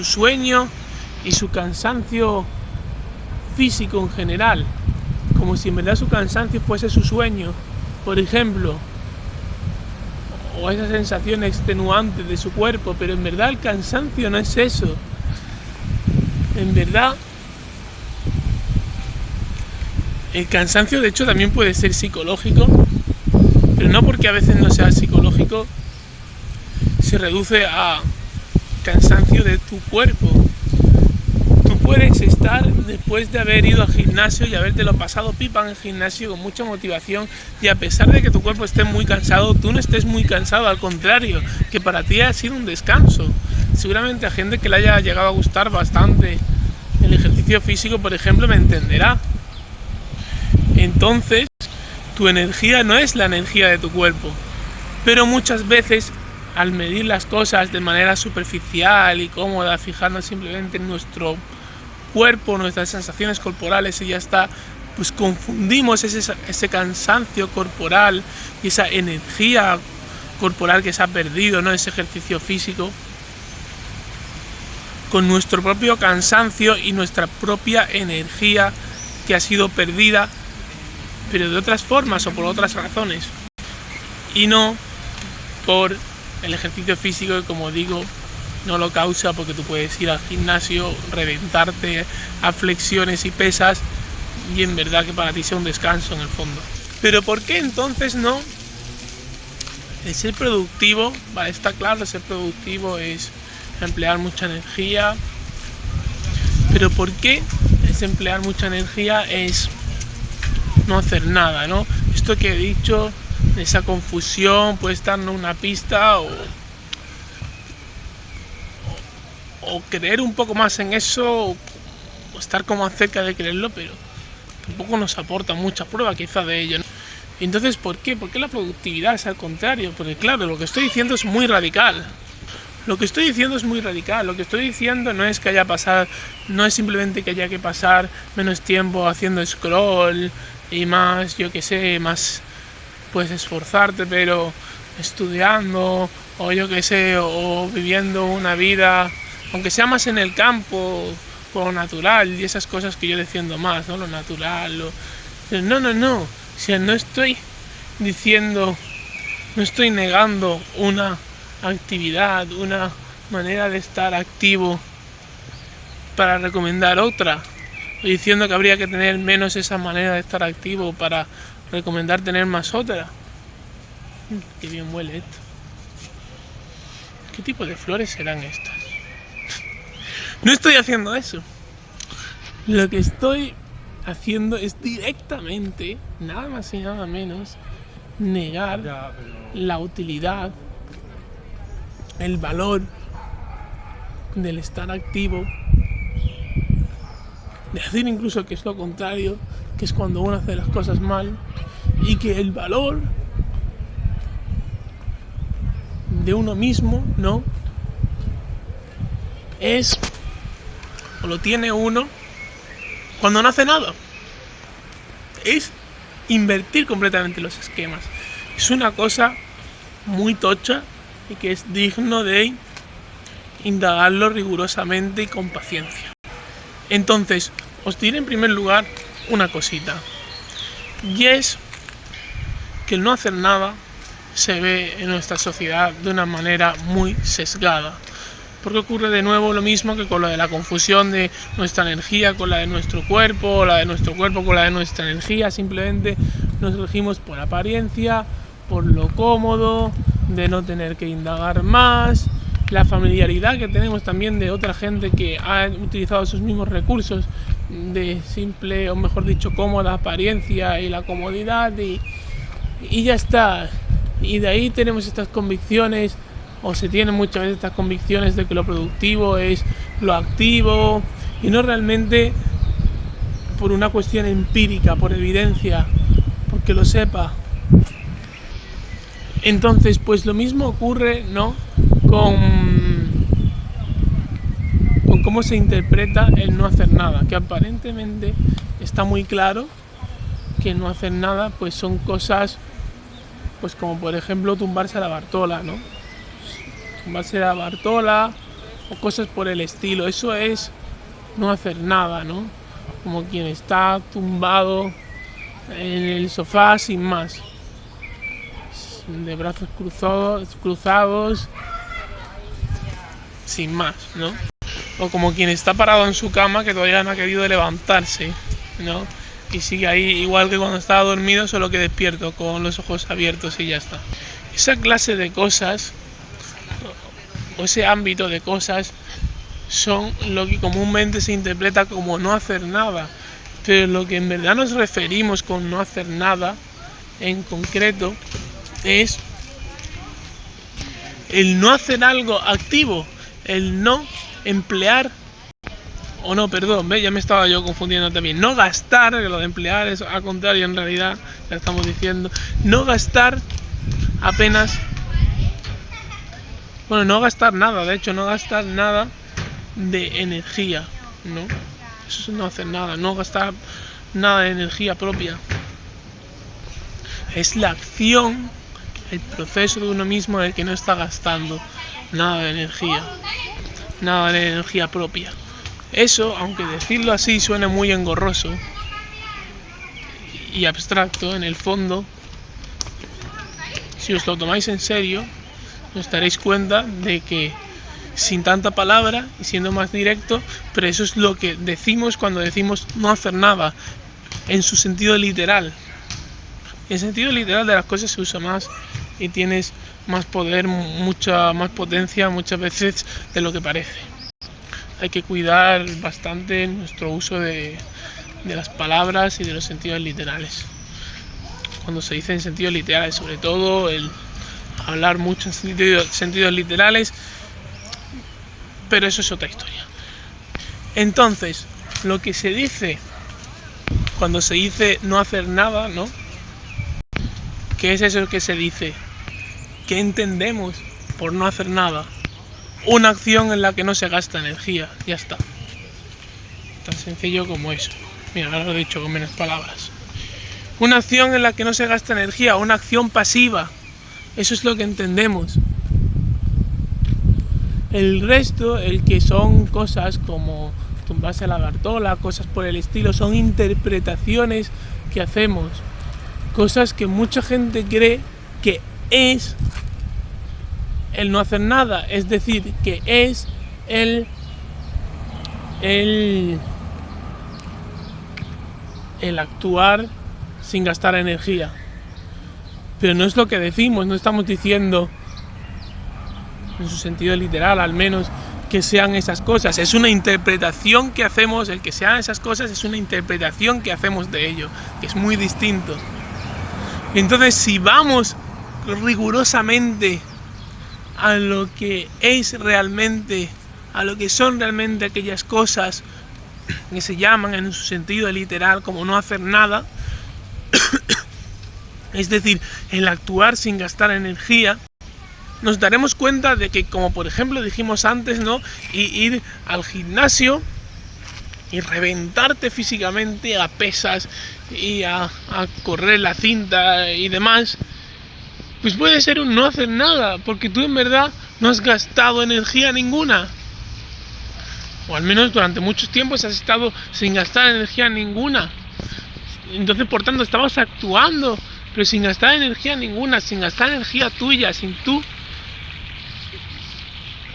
sueño y su cansancio físico en general, como si en verdad su cansancio fuese su sueño, por ejemplo, o esa sensación extenuante de su cuerpo, pero en verdad el cansancio no es eso. En verdad el cansancio de hecho también puede ser psicológico, pero no porque a veces no sea psicológico se reduce a cansancio de tu cuerpo. Tú puedes estar después de haber ido al gimnasio y habértelo pasado pipa en el gimnasio con mucha motivación, y a pesar de que tu cuerpo esté muy cansado, tú no estés muy cansado, al contrario, que para ti ha sido un descanso. Seguramente a gente que le haya llegado a gustar bastante el ejercicio físico, por ejemplo, me entenderá. Entonces, tu energía no es la energía de tu cuerpo, pero muchas veces al medir las cosas de manera superficial y cómoda, fijarnos simplemente en nuestro cuerpo, nuestras sensaciones corporales y ya está, pues confundimos ese cansancio corporal y esa energía corporal que se ha perdido, ¿no? Ese ejercicio físico, con nuestro propio cansancio y nuestra propia energía que ha sido perdida, pero de otras formas o por otras razones, y no por el ejercicio físico, que como digo, no lo causa, porque tú puedes ir al gimnasio, reventarte a flexiones y pesas, y en verdad que para ti sea un descanso en el fondo. Pero ¿por qué entonces no? El ser productivo, vale, está claro, ser productivo es emplear mucha energía, pero ¿por qué es emplear mucha energía es no hacer nada, ¿no? Esto que he dicho, esa confusión, puede darnos una pista o creer un poco más en eso, o estar como cerca de creerlo, pero tampoco nos aporta mucha prueba quizá de ello, ¿no? Entonces, ¿por qué? ¿Por qué la productividad es al contrario? Porque claro, lo que estoy diciendo es muy radical. Lo que estoy diciendo no es que haya pasar, no es simplemente que haya que pasar menos tiempo haciendo scroll y más, yo que sé, más puedes esforzarte, pero estudiando, o yo que sé, o viviendo una vida, aunque sea más en el campo, por lo natural, y esas cosas que yo defiendo más, ¿no? Lo natural, no. O sea, no estoy diciendo, no estoy negando una actividad, una manera de estar activo para recomendar otra. Estoy diciendo que habría que tener menos esa manera de estar activo para recomendar tener más otra. Qué bien huele esto. ¿Qué tipo de flores serán estas? No estoy haciendo eso. Lo que estoy haciendo es directamente, nada más y nada menos, negar la utilidad, el valor del estar activo, decir incluso que es lo contrario, que es cuando uno hace las cosas mal, y que el valor de uno mismo, ¿no? Es, o lo tiene uno, cuando no hace nada. Es invertir completamente los esquemas. Es una cosa muy tocha y que es digno de indagarlo rigurosamente y con paciencia. Entonces, os diré en primer lugar una cosita, y es que el no hacer nada se ve en nuestra sociedad de una manera muy sesgada, porque ocurre de nuevo lo mismo que con lo de la confusión de nuestra energía con la de nuestro cuerpo, o la de nuestro cuerpo con la de nuestra energía. Simplemente nos regimos por apariencia, por lo cómodo, de no tener que indagar más, la familiaridad que tenemos también de otra gente que ha utilizado esos mismos recursos de simple, o mejor dicho, cómoda apariencia y la comodidad, y ya está. Y de ahí tenemos estas convicciones, o se tienen muchas veces estas convicciones de que lo productivo es lo activo, y no realmente por una cuestión empírica, por evidencia, porque lo sepa. Entonces, pues lo mismo ocurre, ¿no?, con cómo se interpreta el no hacer nada, que aparentemente está muy claro que no hacer nada pues son cosas, pues como por ejemplo tumbarse a la Bartola, ¿no? Tumbarse a la Bartola o cosas por el estilo. Eso es no hacer nada, ¿no? Como quien está tumbado en el sofá sin más, de brazos cruzados sin más, ¿no? O como quien está parado en su cama que todavía no ha querido levantarse, ¿no? Y sigue ahí igual que cuando estaba dormido, solo que despierto con los ojos abiertos y ya está. Esa clase de cosas, o ese ámbito de cosas, son lo que comúnmente se interpreta como no hacer nada. Pero lo que en verdad nos referimos con no hacer nada en concreto es el no hacer algo activo, el no emplear, o no, perdón, ya me estaba yo confundiendo también, no gastar, que lo de emplear es al contrario en realidad, ya estamos diciendo, no gastar apenas, bueno, no gastar nada, de hecho no gastar nada de energía, ¿no? Eso es no hacer nada, no gastar nada de energía propia. Es la acción, el proceso de uno mismo el que no está gastando nada de energía propia. Eso, aunque decirlo así suene muy engorroso y abstracto, en el fondo, si os lo tomáis en serio, os daréis cuenta de que sin tanta palabra y siendo más directo, pero eso es lo que decimos cuando decimos no hacer nada, en su sentido literal. En el sentido literal de las cosas se usa más y tienes más poder, mucha más potencia muchas veces de lo que parece. Hay que cuidar bastante nuestro uso de las palabras y de los sentidos literales. Cuando se dice en sentidos literales, sobre todo el hablar mucho en sentidos literales, pero eso es otra historia. Entonces, lo que se dice cuando se dice no hacer nada, ¿no? ¿Qué es eso que se dice? ¿Qué entendemos por no hacer nada? Una acción en la que no se gasta energía, ya está. Tan sencillo como eso. Mira, ahora lo he dicho con menos palabras. Una acción en la que no se gasta energía, una acción pasiva. Eso es lo que entendemos. El resto, el que son cosas como tumbarse a la Bartola, cosas por el estilo, son interpretaciones que hacemos. Cosas que mucha gente cree que es el no hacer nada, es decir, que es el el actuar sin gastar energía. Pero no es lo que decimos, no estamos diciendo, en su sentido literal al menos, que sean esas cosas. Es una interpretación que hacemos, el que sean esas cosas es una interpretación que hacemos de ello, que es muy distinto. Entonces, si vamos rigurosamente a lo que es realmente, a lo que son realmente aquellas cosas que se llaman en su sentido literal como no hacer nada, es decir, el actuar sin gastar energía, nos daremos cuenta de que, como por ejemplo dijimos antes, ¿no? Ir al gimnasio y reventarte físicamente a pesas y a correr la cinta y demás, pues puede ser un no hacer nada, porque tú en verdad no has gastado energía ninguna. O al menos durante muchos tiempos has estado sin gastar energía ninguna. Entonces, por tanto, estabas actuando, pero sin gastar energía ninguna, sin gastar energía tuya, sin tú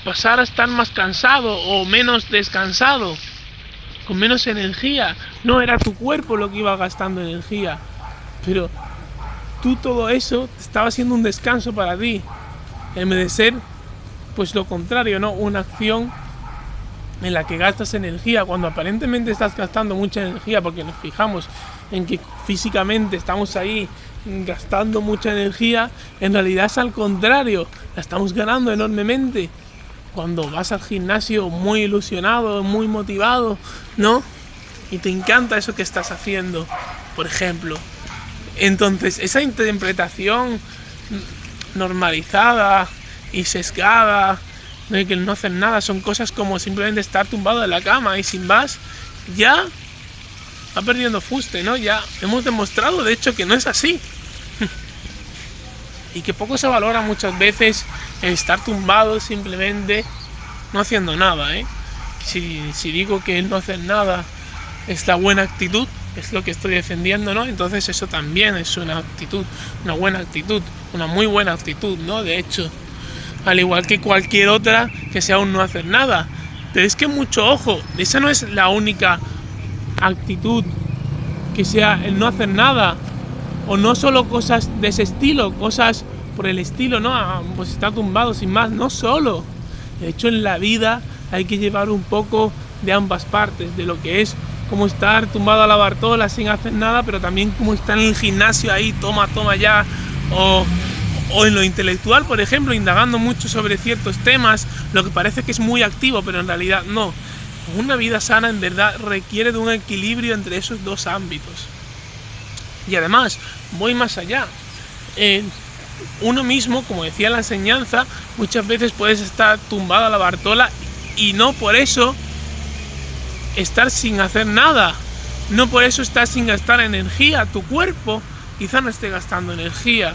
pasar a estar más cansado o menos descansado, con menos energía. No era tu cuerpo lo que iba gastando energía, pero tú todo eso estaba siendo un descanso para ti, en vez de ser pues lo contrario, ¿no? Una acción en la que gastas energía cuando aparentemente estás gastando mucha energía, porque nos fijamos en que físicamente estamos ahí gastando mucha energía. En realidad es al contrario, la estamos ganando enormemente cuando vas al gimnasio muy ilusionado, muy motivado, ¿no? Y te encanta eso que estás haciendo, por ejemplo. Entonces, esa interpretación normalizada y sesgada de que no hacen nada son cosas como simplemente estar tumbado en la cama y sin más, ya va perdiendo fuste, ¿no? Ya hemos demostrado, de hecho, que no es así. Y que poco se valora muchas veces el estar tumbado simplemente no haciendo nada, ¿eh? Si digo que el no hacer nada es la buena actitud, es lo que estoy defendiendo, ¿no? Entonces eso también es una actitud, una buena actitud, una muy buena actitud, ¿no? De hecho, al igual que cualquier otra que sea un no hacer nada. Pero es que mucho ojo, esa no es la única actitud que sea el no hacer nada, o no solo cosas de ese estilo, cosas por el estilo, ¿no? Pues estar tumbado sin más, no solo. De hecho, en la vida hay que llevar un poco de ambas partes, de lo que es como estar tumbado a la Bartola sin hacer nada, pero también como estar en el gimnasio ahí, toma ya, o en lo intelectual, por ejemplo, indagando mucho sobre ciertos temas, lo que parece que es muy activo, pero en realidad no. Una vida sana en verdad requiere de un equilibrio entre esos dos ámbitos. Y además, voy más allá. Uno mismo, como decía la enseñanza, muchas veces puedes estar tumbado a la Bartola y no por eso estar sin hacer nada. No por eso estar sin gastar energía. Tu cuerpo quizá no esté gastando energía,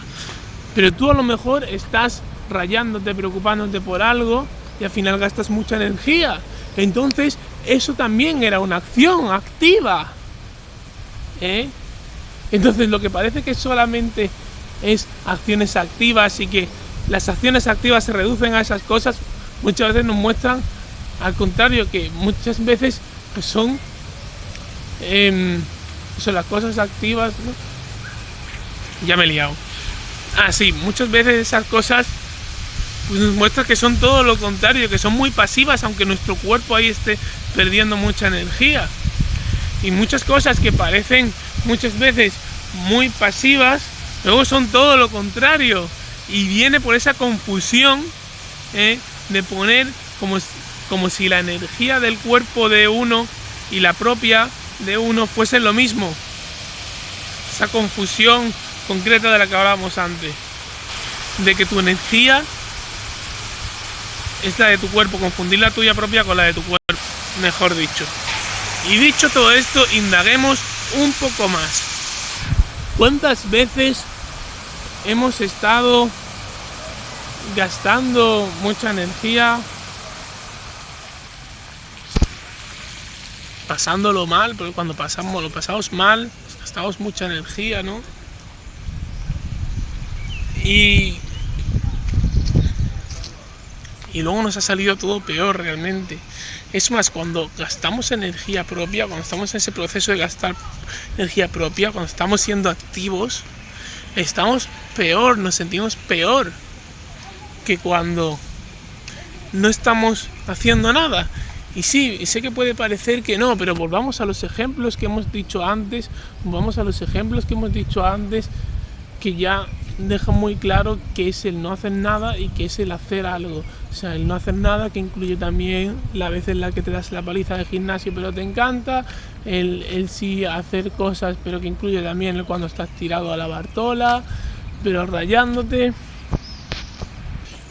pero tú a lo mejor estás rayándote, preocupándote por algo y al final gastas mucha energía. Entonces, eso también era una acción activa. Entonces, lo que parece que solamente es acciones activas y que las acciones activas se reducen a esas cosas, muchas veces nos muestran al contrario, que muchas veces pues son las cosas activas, ¿no? Ya me he liado. Sí, muchas veces esas cosas pues nos muestran que son todo lo contrario, que son muy pasivas, aunque nuestro cuerpo ahí esté perdiendo mucha energía. Y muchas cosas que parecen muchas veces muy pasivas, luego son todo lo contrario. Y viene por esa confusión de poner como si la energía del cuerpo de uno y la propia de uno fuesen lo mismo. Esa confusión concreta de la que hablábamos antes, de que tu energía es la de tu cuerpo, confundir la tuya propia con la de tu cuerpo, mejor dicho. Y dicho todo esto, indaguemos un poco más. ¿Cuántas veces hemos estado gastando mucha energía, pasándolo mal? Porque cuando lo pasamos mal, gastamos mucha energía, ¿no? Y luego nos ha salido todo peor realmente. Es más, cuando gastamos energía propia, cuando estamos en ese proceso de gastar energía propia, cuando estamos siendo activos, estamos peor, nos sentimos peor que cuando no estamos haciendo nada. Y sí, sé que puede parecer que no, pero volvamos a los ejemplos que hemos dicho antes, que ya deja muy claro que es el no hacer nada y que es el hacer algo. O sea, el no hacer nada, que incluye también la vez en la que te das la paliza de gimnasio pero te encanta, el sí hacer cosas, pero que incluye también el cuando estás tirado a la bartola, pero rayándote.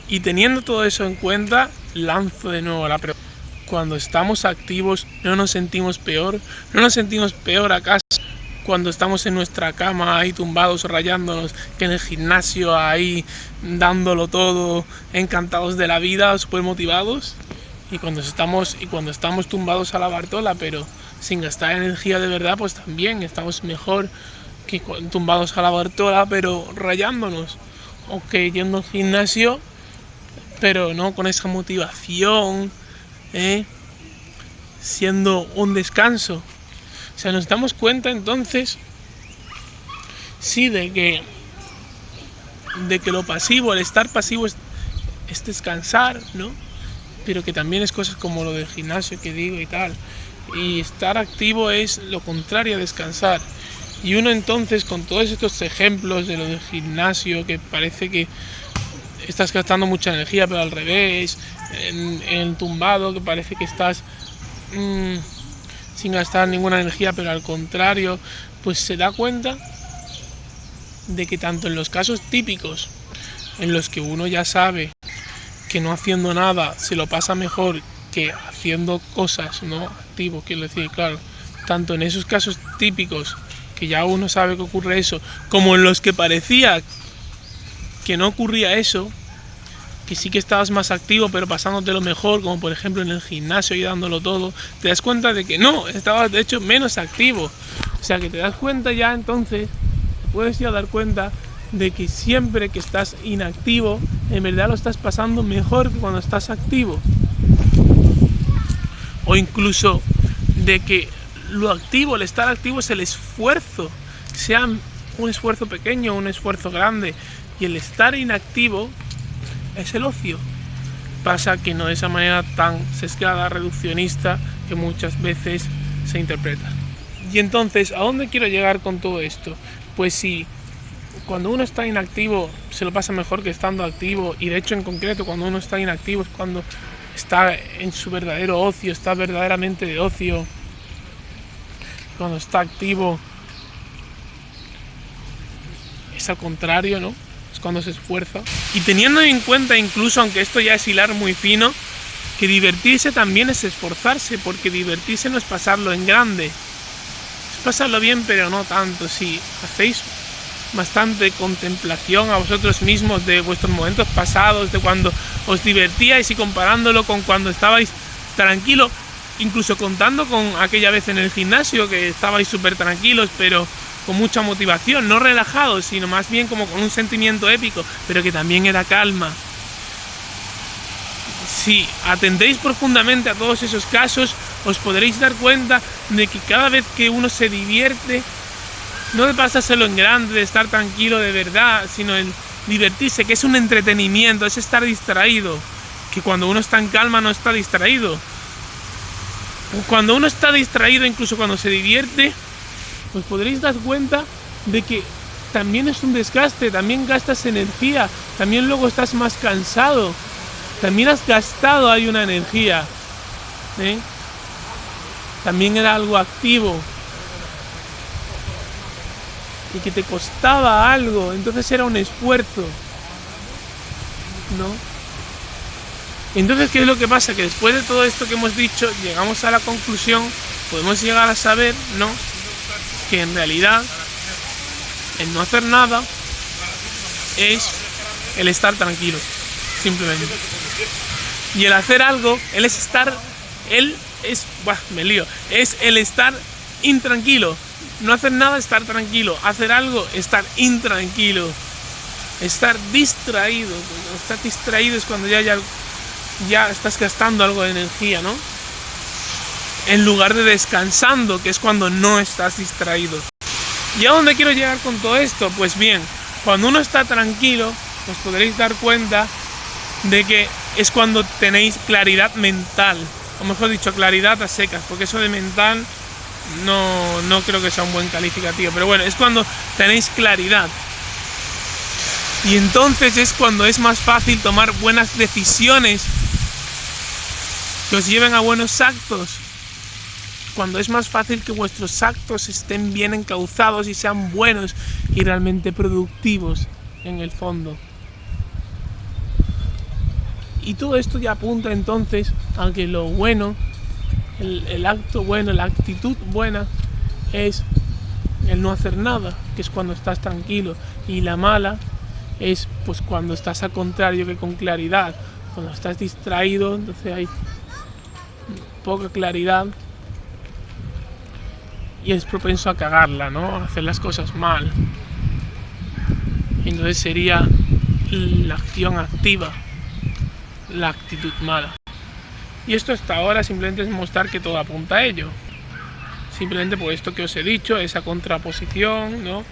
Y teniendo todo eso en cuenta, lanzo de nuevo la pregunta. Cuando estamos activos, ¿no nos sentimos peor? ¿No nos sentimos peor acaso cuando estamos en nuestra cama ahí tumbados rayándonos que en el gimnasio ahí dándolo todo, encantados de la vida, súper motivados? Y cuando estamos tumbados a la bartola pero sin gastar energía de verdad, pues también estamos mejor que tumbados a la bartola pero rayándonos, o que yendo al gimnasio pero no con esa motivación, siendo un descanso. O sea, nos damos cuenta entonces, sí, de que lo pasivo, el estar pasivo es descansar, ¿no? Pero que también es cosas como lo del gimnasio que digo y tal. Y estar activo es lo contrario a descansar. Y uno entonces, con todos estos ejemplos de lo del gimnasio, que parece que estás gastando mucha energía, pero al revés, en el tumbado, que parece que estás sin gastar ninguna energía, pero al contrario, pues se da cuenta de que tanto en los casos típicos, en los que uno ya sabe que no haciendo nada se lo pasa mejor que haciendo cosas, ¿no? Activo, quiero decir, claro, tanto en esos casos típicos, que ya uno sabe que ocurre eso, como en los que parecía que no ocurría eso, que sí que estabas más activo pero pasándotelo mejor, como por ejemplo en el gimnasio y dándolo todo, te das cuenta de que no, estabas de hecho menos activo. O sea que te das cuenta ya entonces, te puedes ya dar cuenta de que siempre que estás inactivo, en verdad lo estás pasando mejor que cuando estás activo. O incluso de que lo activo, el estar activo es el esfuerzo, sea un esfuerzo pequeño o un esfuerzo grande, y el estar inactivo es el ocio. Pasa que no de esa manera tan sesgada, reduccionista, que muchas veces se interpreta. Y entonces, ¿a dónde quiero llegar con todo esto? Pues si cuando uno está inactivo se lo pasa mejor que estando activo, y de hecho en concreto cuando uno está inactivo es cuando está en su verdadero ocio, está verdaderamente de ocio. Cuando está activo es al contrario, ¿no? Es cuando se esfuerza. Y teniendo en cuenta, incluso aunque esto ya es hilar muy fino, que divertirse también es esforzarse, porque divertirse no es pasarlo en grande, es pasarlo bien pero no tanto. Si hacéis bastante contemplación a vosotros mismos de vuestros momentos pasados, de cuando os divertíais y comparándolo con cuando estabais tranquilos, incluso contando con aquella vez en el gimnasio que estabais súper tranquilos pero con mucha motivación, no relajados, sino más bien como con un sentimiento épico, pero que también era calma. Si atendéis profundamente a todos esos casos, os podréis dar cuenta de que cada vez que uno se divierte, no de pasárselo en grande, de estar tranquilo de verdad, sino el divertirse, que es un entretenimiento, es estar distraído, que cuando uno está en calma no está distraído. Cuando uno está distraído, incluso cuando se divierte, os podréis dar cuenta de que también es un desgaste, también gastas energía, también luego estás más cansado, también has gastado ahí una energía, también era algo activo y que te costaba algo, entonces era un esfuerzo, ¿no? Entonces, ¿qué es lo que pasa? Que después de todo esto que hemos dicho, llegamos a la conclusión, podemos llegar a saber, ¿no?, que en realidad el no hacer nada es el estar tranquilo, simplemente. Y el hacer algo, es el estar intranquilo. No hacer nada, estar tranquilo. Hacer algo, estar intranquilo. Estar distraído. Cuando estás distraído es cuando ya estás gastando algo de energía, ¿no? en lugar de descansando, que es cuando no estás distraído. ¿Y a dónde quiero llegar con todo esto? Pues bien, cuando uno está tranquilo, os podréis dar cuenta de que es cuando tenéis claridad mental, o mejor dicho, claridad a secas, porque eso de mental no creo que sea un buen calificativo, pero bueno, es cuando tenéis claridad. Y entonces es cuando es más fácil tomar buenas decisiones que os lleven a buenos actos. Cuando es más fácil que vuestros actos estén bien encauzados y sean buenos y realmente productivos en el fondo. Y todo esto ya apunta entonces a que lo bueno, el acto bueno, la actitud buena es el no hacer nada, que es cuando estás tranquilo, y la mala es pues cuando estás al contrario, que con claridad. Cuando estás distraído, entonces hay poca claridad y es propenso a cagarla, ¿no? A hacer las cosas mal. Entonces sería la acción activa, la actitud mala. Y esto hasta ahora simplemente es mostrar que todo apunta a ello. Simplemente por esto que os he dicho, esa contraposición, ¿no?,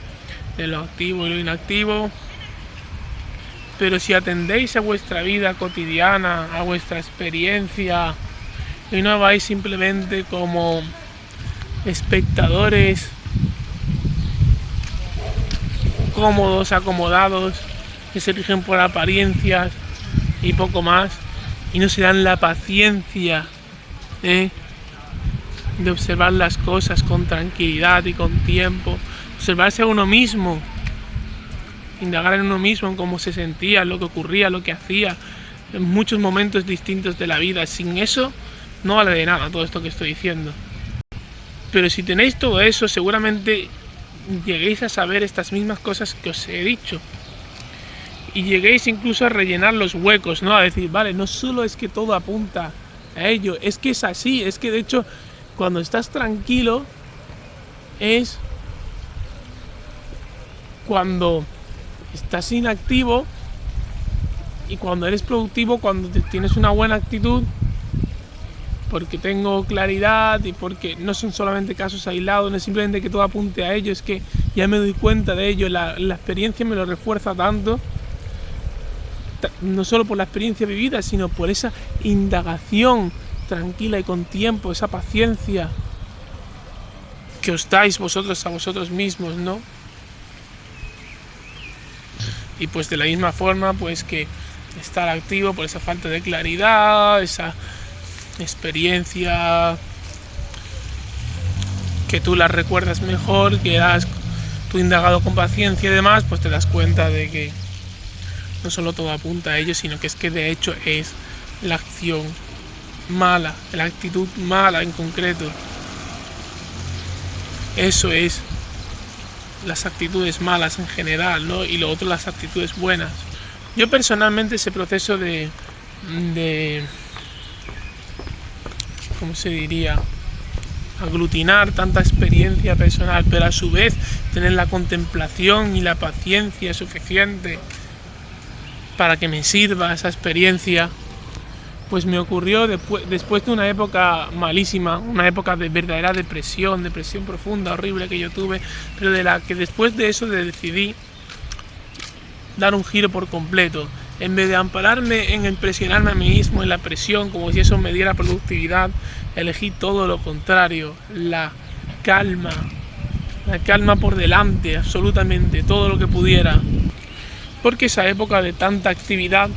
de lo activo y lo inactivo. Pero si atendéis a vuestra vida cotidiana, a vuestra experiencia, y no vais simplemente como espectadores cómodos, acomodados, que se rigen por apariencias y poco más, y no se dan la paciencia de observar las cosas con tranquilidad y con tiempo, observarse a uno mismo, indagar en uno mismo, en cómo se sentía, lo que ocurría, lo que hacía, en muchos momentos distintos de la vida. Sin eso no vale de nada todo esto que estoy diciendo. Pero si tenéis todo eso, seguramente lleguéis a saber estas mismas cosas que os he dicho. Y lleguéis incluso a rellenar los huecos, ¿no? A decir, vale, no solo es que todo apunta a ello, es que es así, es que de hecho cuando estás tranquilo es cuando estás inactivo, y cuando eres productivo, cuando tienes una buena actitud, porque tengo claridad y porque no son solamente casos aislados, no es simplemente que todo apunte a ello, es que ya me doy cuenta de ello, la experiencia me lo refuerza tanto, no solo por la experiencia vivida, sino por esa indagación tranquila y con tiempo, esa paciencia que os dais vosotros a vosotros mismos, ¿no? Y pues de la misma forma, pues que estar activo por esa falta de claridad, esa experiencia que tú la recuerdas mejor, que has tú indagado con paciencia y demás, pues te das cuenta de que no solo todo apunta a ello, sino que es que de hecho es la acción mala, la actitud mala en concreto. Eso es las actitudes malas en general, ¿no? Y lo otro, las actitudes buenas. Yo personalmente ese proceso de ¿cómo se diría?, aglutinar tanta experiencia personal, pero a su vez tener la contemplación y la paciencia suficiente para que me sirva esa experiencia, pues me ocurrió después de una época malísima, una época de verdadera depresión profunda, horrible que yo tuve, pero de la que después de eso decidí dar un giro por completo. En vez de ampararme en presionarme a mí mismo, en la presión, como si eso me diera productividad, elegí todo lo contrario, la calma por delante, absolutamente, todo lo que pudiera. Porque esa época de tanta actividad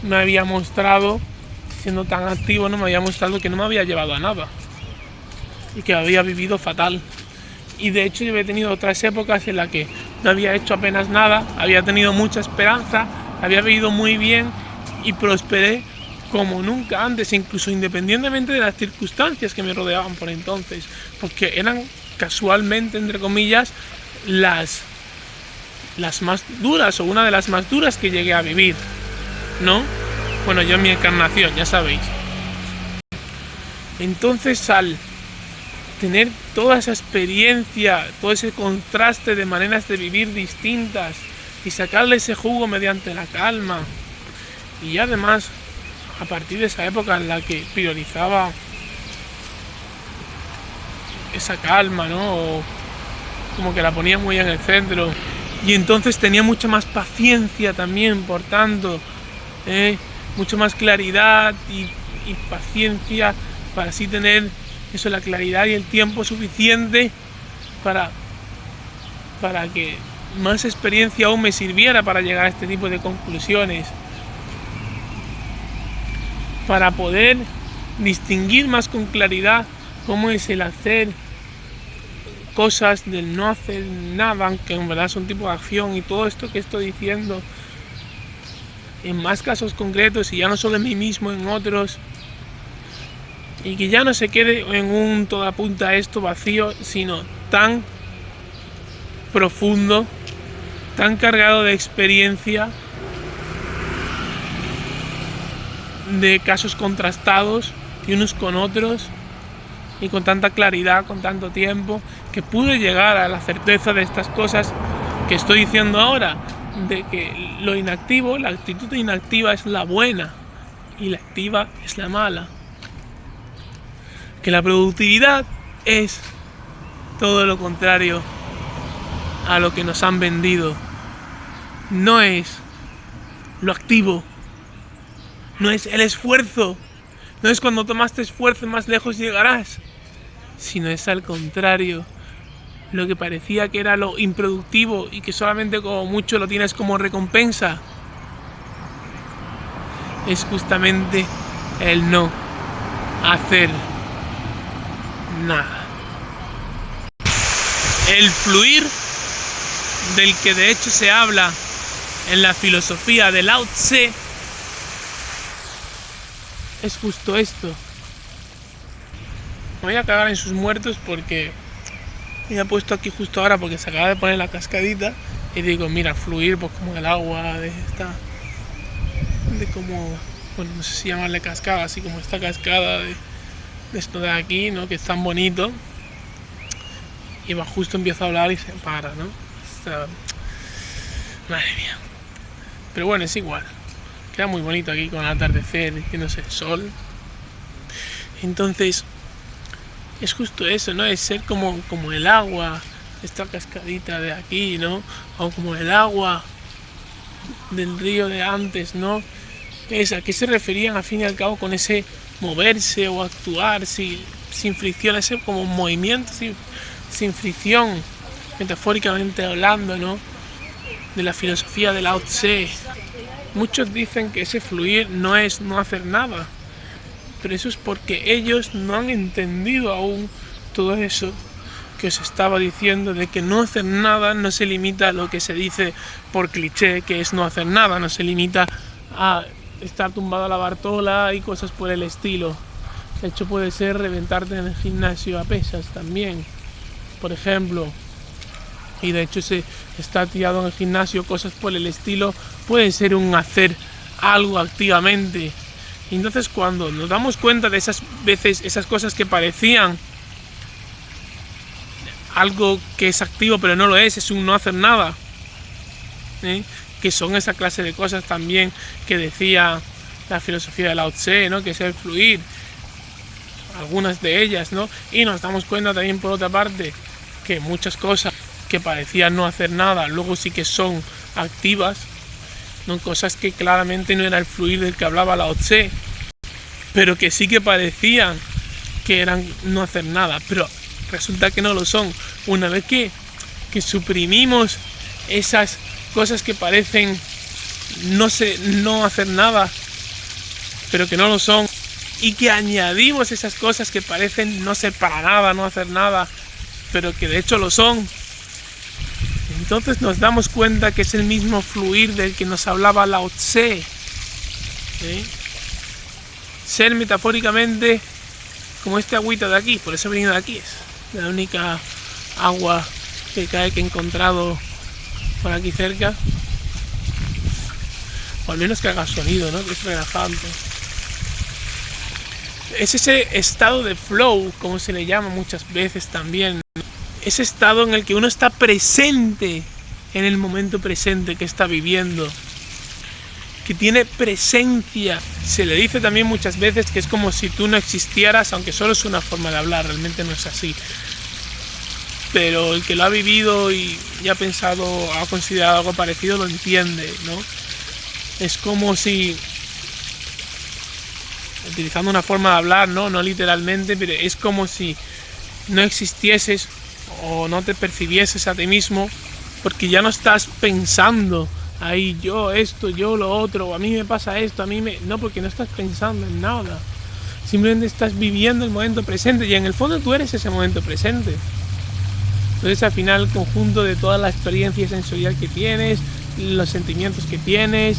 me había mostrado, siendo tan activo, no me había mostrado que no me había llevado a nada y que había vivido fatal. Y de hecho yo había tenido otras épocas en las que no había hecho apenas nada, había tenido mucha esperanza, había vivido muy bien y prosperé como nunca antes, incluso independientemente de las circunstancias que me rodeaban por entonces, porque eran casualmente, entre comillas, las más duras, o una de las más duras que llegué a vivir, ¿no? Bueno, yo en mi encarnación, ya sabéis. Entonces, al tener toda esa experiencia, todo ese contraste de maneras de vivir distintas y sacarle ese jugo mediante la calma, y además a partir de esa época en la que priorizaba esa calma, ¿no? O como que la ponía muy en el centro. Y entonces tenía mucha más paciencia también, por tanto, mucha más claridad y paciencia para así tener eso, la claridad y el tiempo suficiente para que más experiencia aún me sirviera para llegar a este tipo de conclusiones, para poder distinguir más con claridad cómo es el hacer cosas del no hacer nada, aunque en verdad son tipo de acción, y todo esto que estoy diciendo en más casos concretos y ya no solo en mí mismo, en otros, y que ya no se quede en un todo apunta a esto vacío, sino tan profundo, tan cargado de experiencia, de casos contrastados y unos con otros, y con tanta claridad, con tanto tiempo, que pude llegar a la certeza de estas cosas que estoy diciendo ahora, de que lo inactivo, la actitud inactiva es la buena y la activa es la mala, que la productividad es todo lo contrario a lo que nos han vendido. No es lo activo, no es el esfuerzo, no es cuando tomaste esfuerzo más lejos llegarás, sino es al contrario, lo que parecía que era lo improductivo y que solamente como mucho lo tienes como recompensa, es justamente el no hacer nada. El fluir, del que de hecho se habla en la filosofía de Lao Tse, es justo esto. Me voy a cagar en sus muertos porque me he puesto aquí justo ahora porque se acaba de poner la cascadita y digo, mira, fluir pues como el agua de como, bueno, no sé si llamarle cascada, así como esta cascada de esto de aquí, ¿no? Que es tan bonito. Y va, justo empiezo a hablar y se para, ¿no? Madre mía. Pero bueno, es igual. Queda muy bonito aquí con el atardecer, viéndose el sol. Entonces, es justo eso, ¿no? Es ser como el agua, esta cascadita de aquí, ¿no? O como el agua del río de antes, ¿no? ¿A qué se referían al fin y al cabo con ese moverse o actuar sin fricción, ese como movimiento sin fricción, metafóricamente hablando, ¿no? De la filosofía de Lao Tse. Muchos dicen que ese fluir no es no hacer nada, pero eso es porque ellos no han entendido aún todo eso que os estaba diciendo, de que no hacer nada no se limita a lo que se dice por cliché, que es no hacer nada, no se limita a estar tumbado a la Bartola y cosas por el estilo. De hecho puede ser reventarte en el gimnasio a pesas también, por ejemplo. Y de hecho se está tirado en el gimnasio, cosas por el estilo, puede ser un hacer algo activamente. Y entonces cuando nos damos cuenta de esas veces, esas cosas que parecían algo que es activo pero no lo es un no hacer nada, que son esa clase de cosas también que decía la filosofía de Lao Tse, ¿no? Que es el fluir, algunas de ellas, ¿no? Y nos damos cuenta también por otra parte que muchas cosas que parecían no hacer nada, luego sí que son activas, ¿no? Cosas que claramente no era el fluir del que hablaba Lao Tse, pero que sí que parecían que eran no hacer nada, pero resulta que no lo son. Una vez que suprimimos esas cosas que parecen no hacer nada, pero que no lo son, y que añadimos esas cosas que parecen no ser para nada, no hacer nada, pero que de hecho lo son, entonces nos damos cuenta que es el mismo fluir del que nos hablaba Lao Tse. Ser metafóricamente como este agüita de aquí, por eso he venido de aquí, es la única agua que cae que he encontrado por aquí cerca, o al menos que haga sonido, ¿no? Que es relajante. Es ese estado de flow, como se le llama muchas veces también, ese estado en el que uno está presente en el momento presente que está viviendo, que tiene presencia. Se le dice también muchas veces que es como si tú no existieras, aunque solo es una forma de hablar, realmente no es así. pero el que lo ha vivido y ha pensado, ha considerado algo parecido, lo entiende, ¿no? Es como si, utilizando una forma de hablar, no literalmente, pero es como si no existieses o no te percibieses a ti mismo, porque ya no estás pensando ahí, yo esto, yo lo otro, o a mí me pasa esto, no, porque no estás pensando en nada, simplemente estás viviendo el momento presente, y en el fondo tú eres ese momento presente. Entonces al final el conjunto de toda la experiencia sensorial que tienes, los sentimientos que tienes,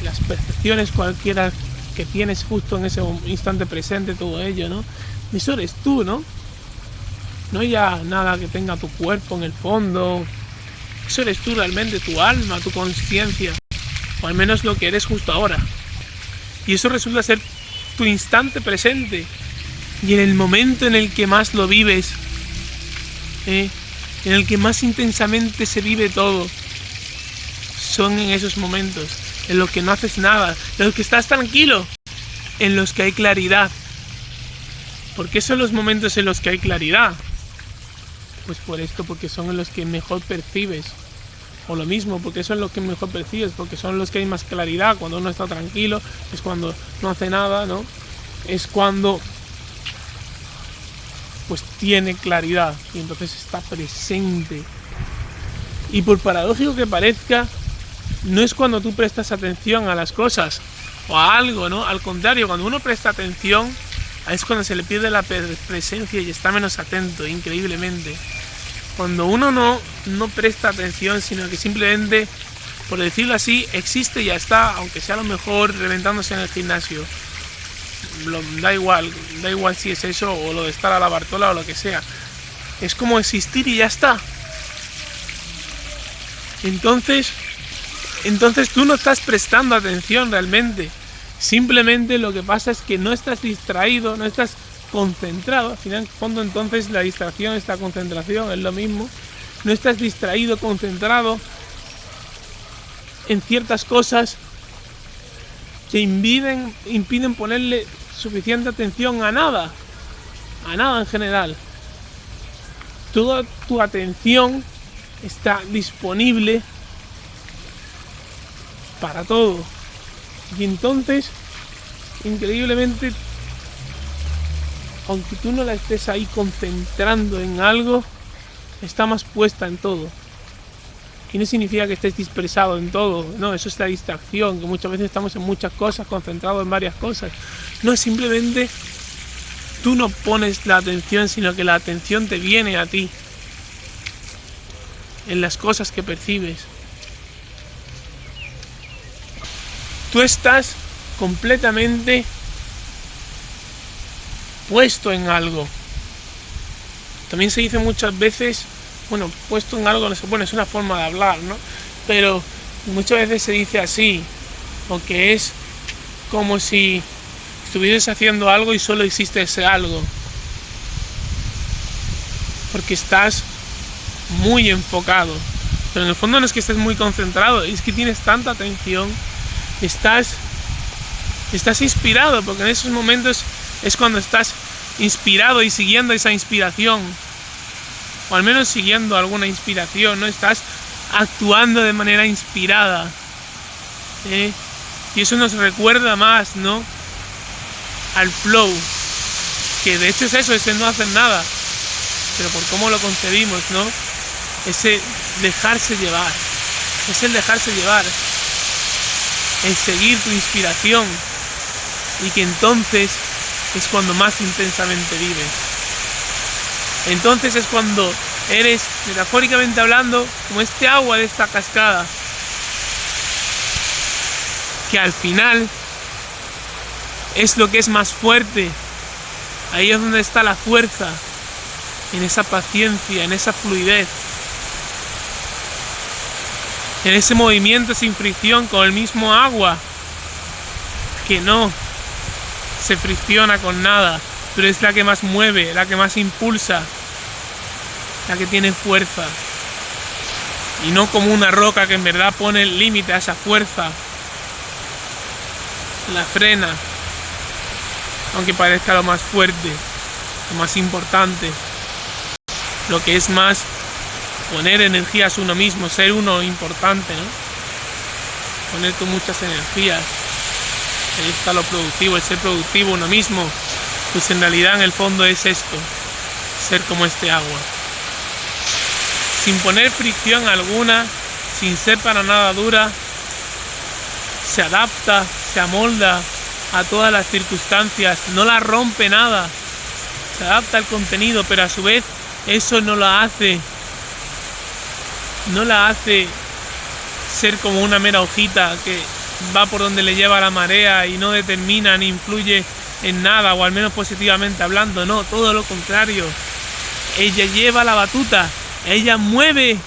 las percepciones cualquiera que tienes justo en ese instante presente, todo ello, ¿no? Eso eres tú, ¿no? No ya nada que tenga tu cuerpo en el fondo. Eso eres tú realmente, tu alma, tu conciencia, o al menos lo que eres justo ahora. Y eso resulta ser tu instante presente. Y en el momento en el que más lo vives, en el que más intensamente se vive todo, son en esos momentos en los que no haces nada, en los que estás tranquilo, en los que hay claridad. ¿Por qué son los momentos en los que hay claridad? Pues por esto, porque son en los que mejor percibes. O lo mismo, porque son los que mejor percibes, porque son los que hay más claridad. Cuando uno está tranquilo, es cuando no hace nada, ¿no? Es cuando pues tiene claridad y entonces está presente. Y por paradójico que parezca, no es cuando tú prestas atención a las cosas o a algo, ¿no? Al contrario, cuando uno presta atención, es cuando se le pierde la presencia y está menos atento, increíblemente. Cuando uno no presta atención, sino que simplemente, por decirlo así, existe y ya está, aunque sea a lo mejor reventándose en el gimnasio. Da igual si es eso o lo de estar a la Bartola o lo que sea. Es como existir y ya está. Entonces tú no estás prestando atención realmente. Simplemente lo que pasa es que no estás distraído, no estás concentrado. Al final, fondo, entonces la distracción, esta concentración es lo mismo. No estás distraído, concentrado en ciertas cosas que impiden ponerle suficiente atención a nada en general. Toda tu atención está disponible para todo. Y entonces, increíblemente, aunque tú no la estés ahí concentrando en algo, está más puesta en todo. Y no significa que estés dispersado en todo, no, eso es la distracción, que muchas veces estamos en muchas cosas, concentrados en varias cosas. No, es simplemente tú no pones la atención, sino que la atención te viene a ti, en las cosas que percibes. Tú estás completamente puesto en algo. También se dice muchas veces, bueno, puesto en algo, no sé, bueno, es una forma de hablar, ¿no? Pero muchas veces se dice así, o que es como si estuvieras haciendo algo y solo existe ese algo. Porque estás muy enfocado. Pero en el fondo no es que estés muy concentrado, es que tienes tanta atención, estás inspirado, porque en esos momentos es cuando estás inspirado y siguiendo esa inspiración, o al menos siguiendo alguna inspiración, ¿no? Estás actuando de manera inspirada, y eso nos recuerda más, ¿no?, al flow, que de hecho es eso, ese no hacer nada, pero por cómo lo concebimos, ¿no? Ese dejarse llevar, es el dejarse llevar, el seguir tu inspiración, y que entonces es cuando más intensamente vives. Entonces es cuando eres, metafóricamente hablando, como este agua de esta cascada, que al final es lo que es más fuerte. Ahí es donde está la fuerza, en esa paciencia, en esa fluidez, en ese movimiento sin fricción con el mismo agua, que no se fricciona con nada, pero es la que más mueve, la que más impulsa, la que tiene fuerza, y no como una roca que en verdad pone el límite a esa fuerza, la frena, aunque parezca lo más fuerte, lo más importante. lo que es más poner energías uno mismo, ser uno importante, ¿no? Poner tú muchas energías. Ahí está lo productivo, el ser productivo uno mismo. Pues en realidad en el fondo es esto, ser como este agua. Sin poner fricción alguna, sin ser para nada dura, se adapta, se amolda a todas las circunstancias, no la rompe nada, se adapta al contenido, pero a su vez eso no la hace ser como una mera hojita que va por donde le lleva la marea y no determina ni influye en nada, o al menos positivamente hablando. No, todo lo contrario. Ella lleva la batuta, ella mueve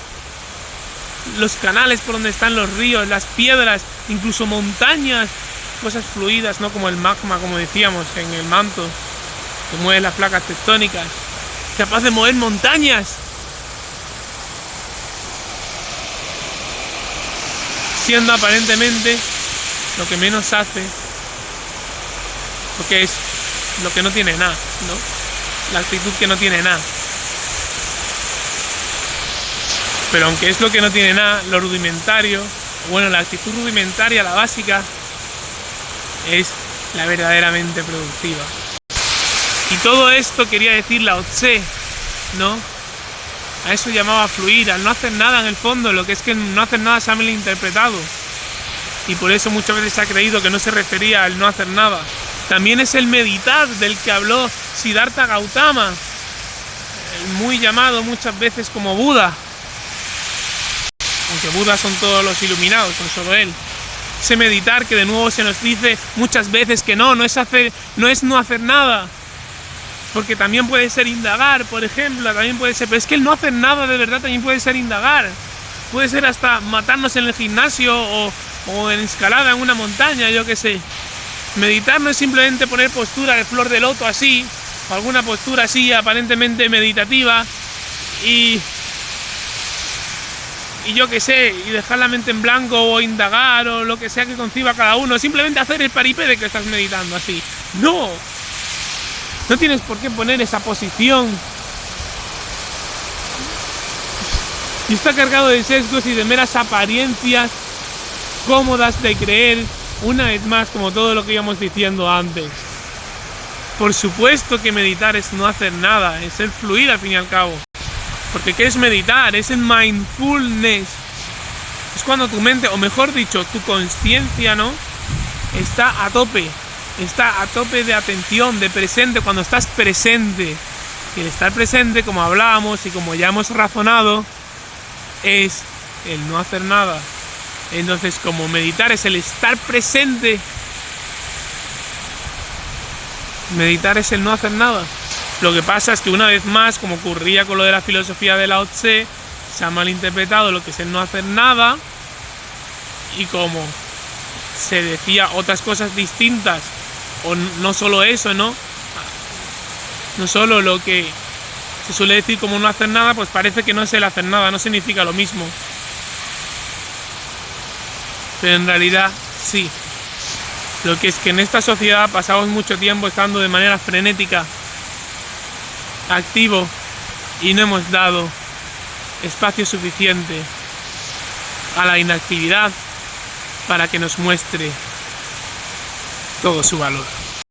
los canales por donde están los ríos, las piedras, incluso montañas, cosas fluidas, no como el magma, como decíamos, en el manto, que mueve las placas tectónicas, capaz de mover montañas, siendo aparentemente lo que menos hace, porque es lo que no tiene nada, ¿no? La actitud que no tiene nada. Pero aunque es lo que no tiene nada, lo rudimentario, bueno, la actitud rudimentaria, la básica, es la verdaderamente productiva. Y todo esto quería decir Lao Tse, ¿no? A eso llamaba fluir, al no hacer nada en el fondo, lo que es que no hacer nada se ha malinterpretado. Y por eso muchas veces se ha creído que no se refería al no hacer nada. También es el meditar del que habló Siddhartha Gautama, muy llamado muchas veces como Buda. Aunque Buda son todos los iluminados, no solo él. Ese meditar que de nuevo se nos dice muchas veces que no es no hacer nada. Porque también puede ser indagar, por ejemplo, también puede ser, pero es que el no hacer nada de verdad también puede ser indagar. Puede ser hasta matarnos en el gimnasio o en escalada en una montaña, yo qué sé. Meditar no es simplemente poner postura de flor de loto así, o alguna postura así aparentemente meditativa y yo qué sé, y dejar la mente en blanco o indagar o lo que sea que conciba cada uno, simplemente hacer el paripé de que estás meditando así. No tienes por qué poner esa posición. Y está cargado de sesgos y de meras apariencias cómodas de creer, una vez más, como todo lo que íbamos diciendo antes. Por supuesto que meditar es no hacer nada, es el fluir al fin y al cabo. Porque ¿qué es meditar? Es el mindfulness. Es cuando tu mente, o mejor dicho, tu conciencia, ¿no? Está a tope de atención, de presente, cuando estás presente. Y el estar presente, como hablábamos y como ya hemos razonado, es el no hacer nada. Entonces, como meditar es el estar presente, meditar es el no hacer nada. Lo que pasa es que una vez más, como ocurría con lo de la filosofía de Lao Tse, se ha malinterpretado lo que es el no hacer nada, y como se decía otras cosas distintas, o no solo eso, no solo lo que se suele decir como no hacer nada, pues parece que no es el hacer nada, no significa lo mismo. Pero en realidad sí. Lo que es que en esta sociedad pasamos mucho tiempo estando de manera frenética, activo, y no hemos dado espacio suficiente a la inactividad para que nos muestre todo su valor.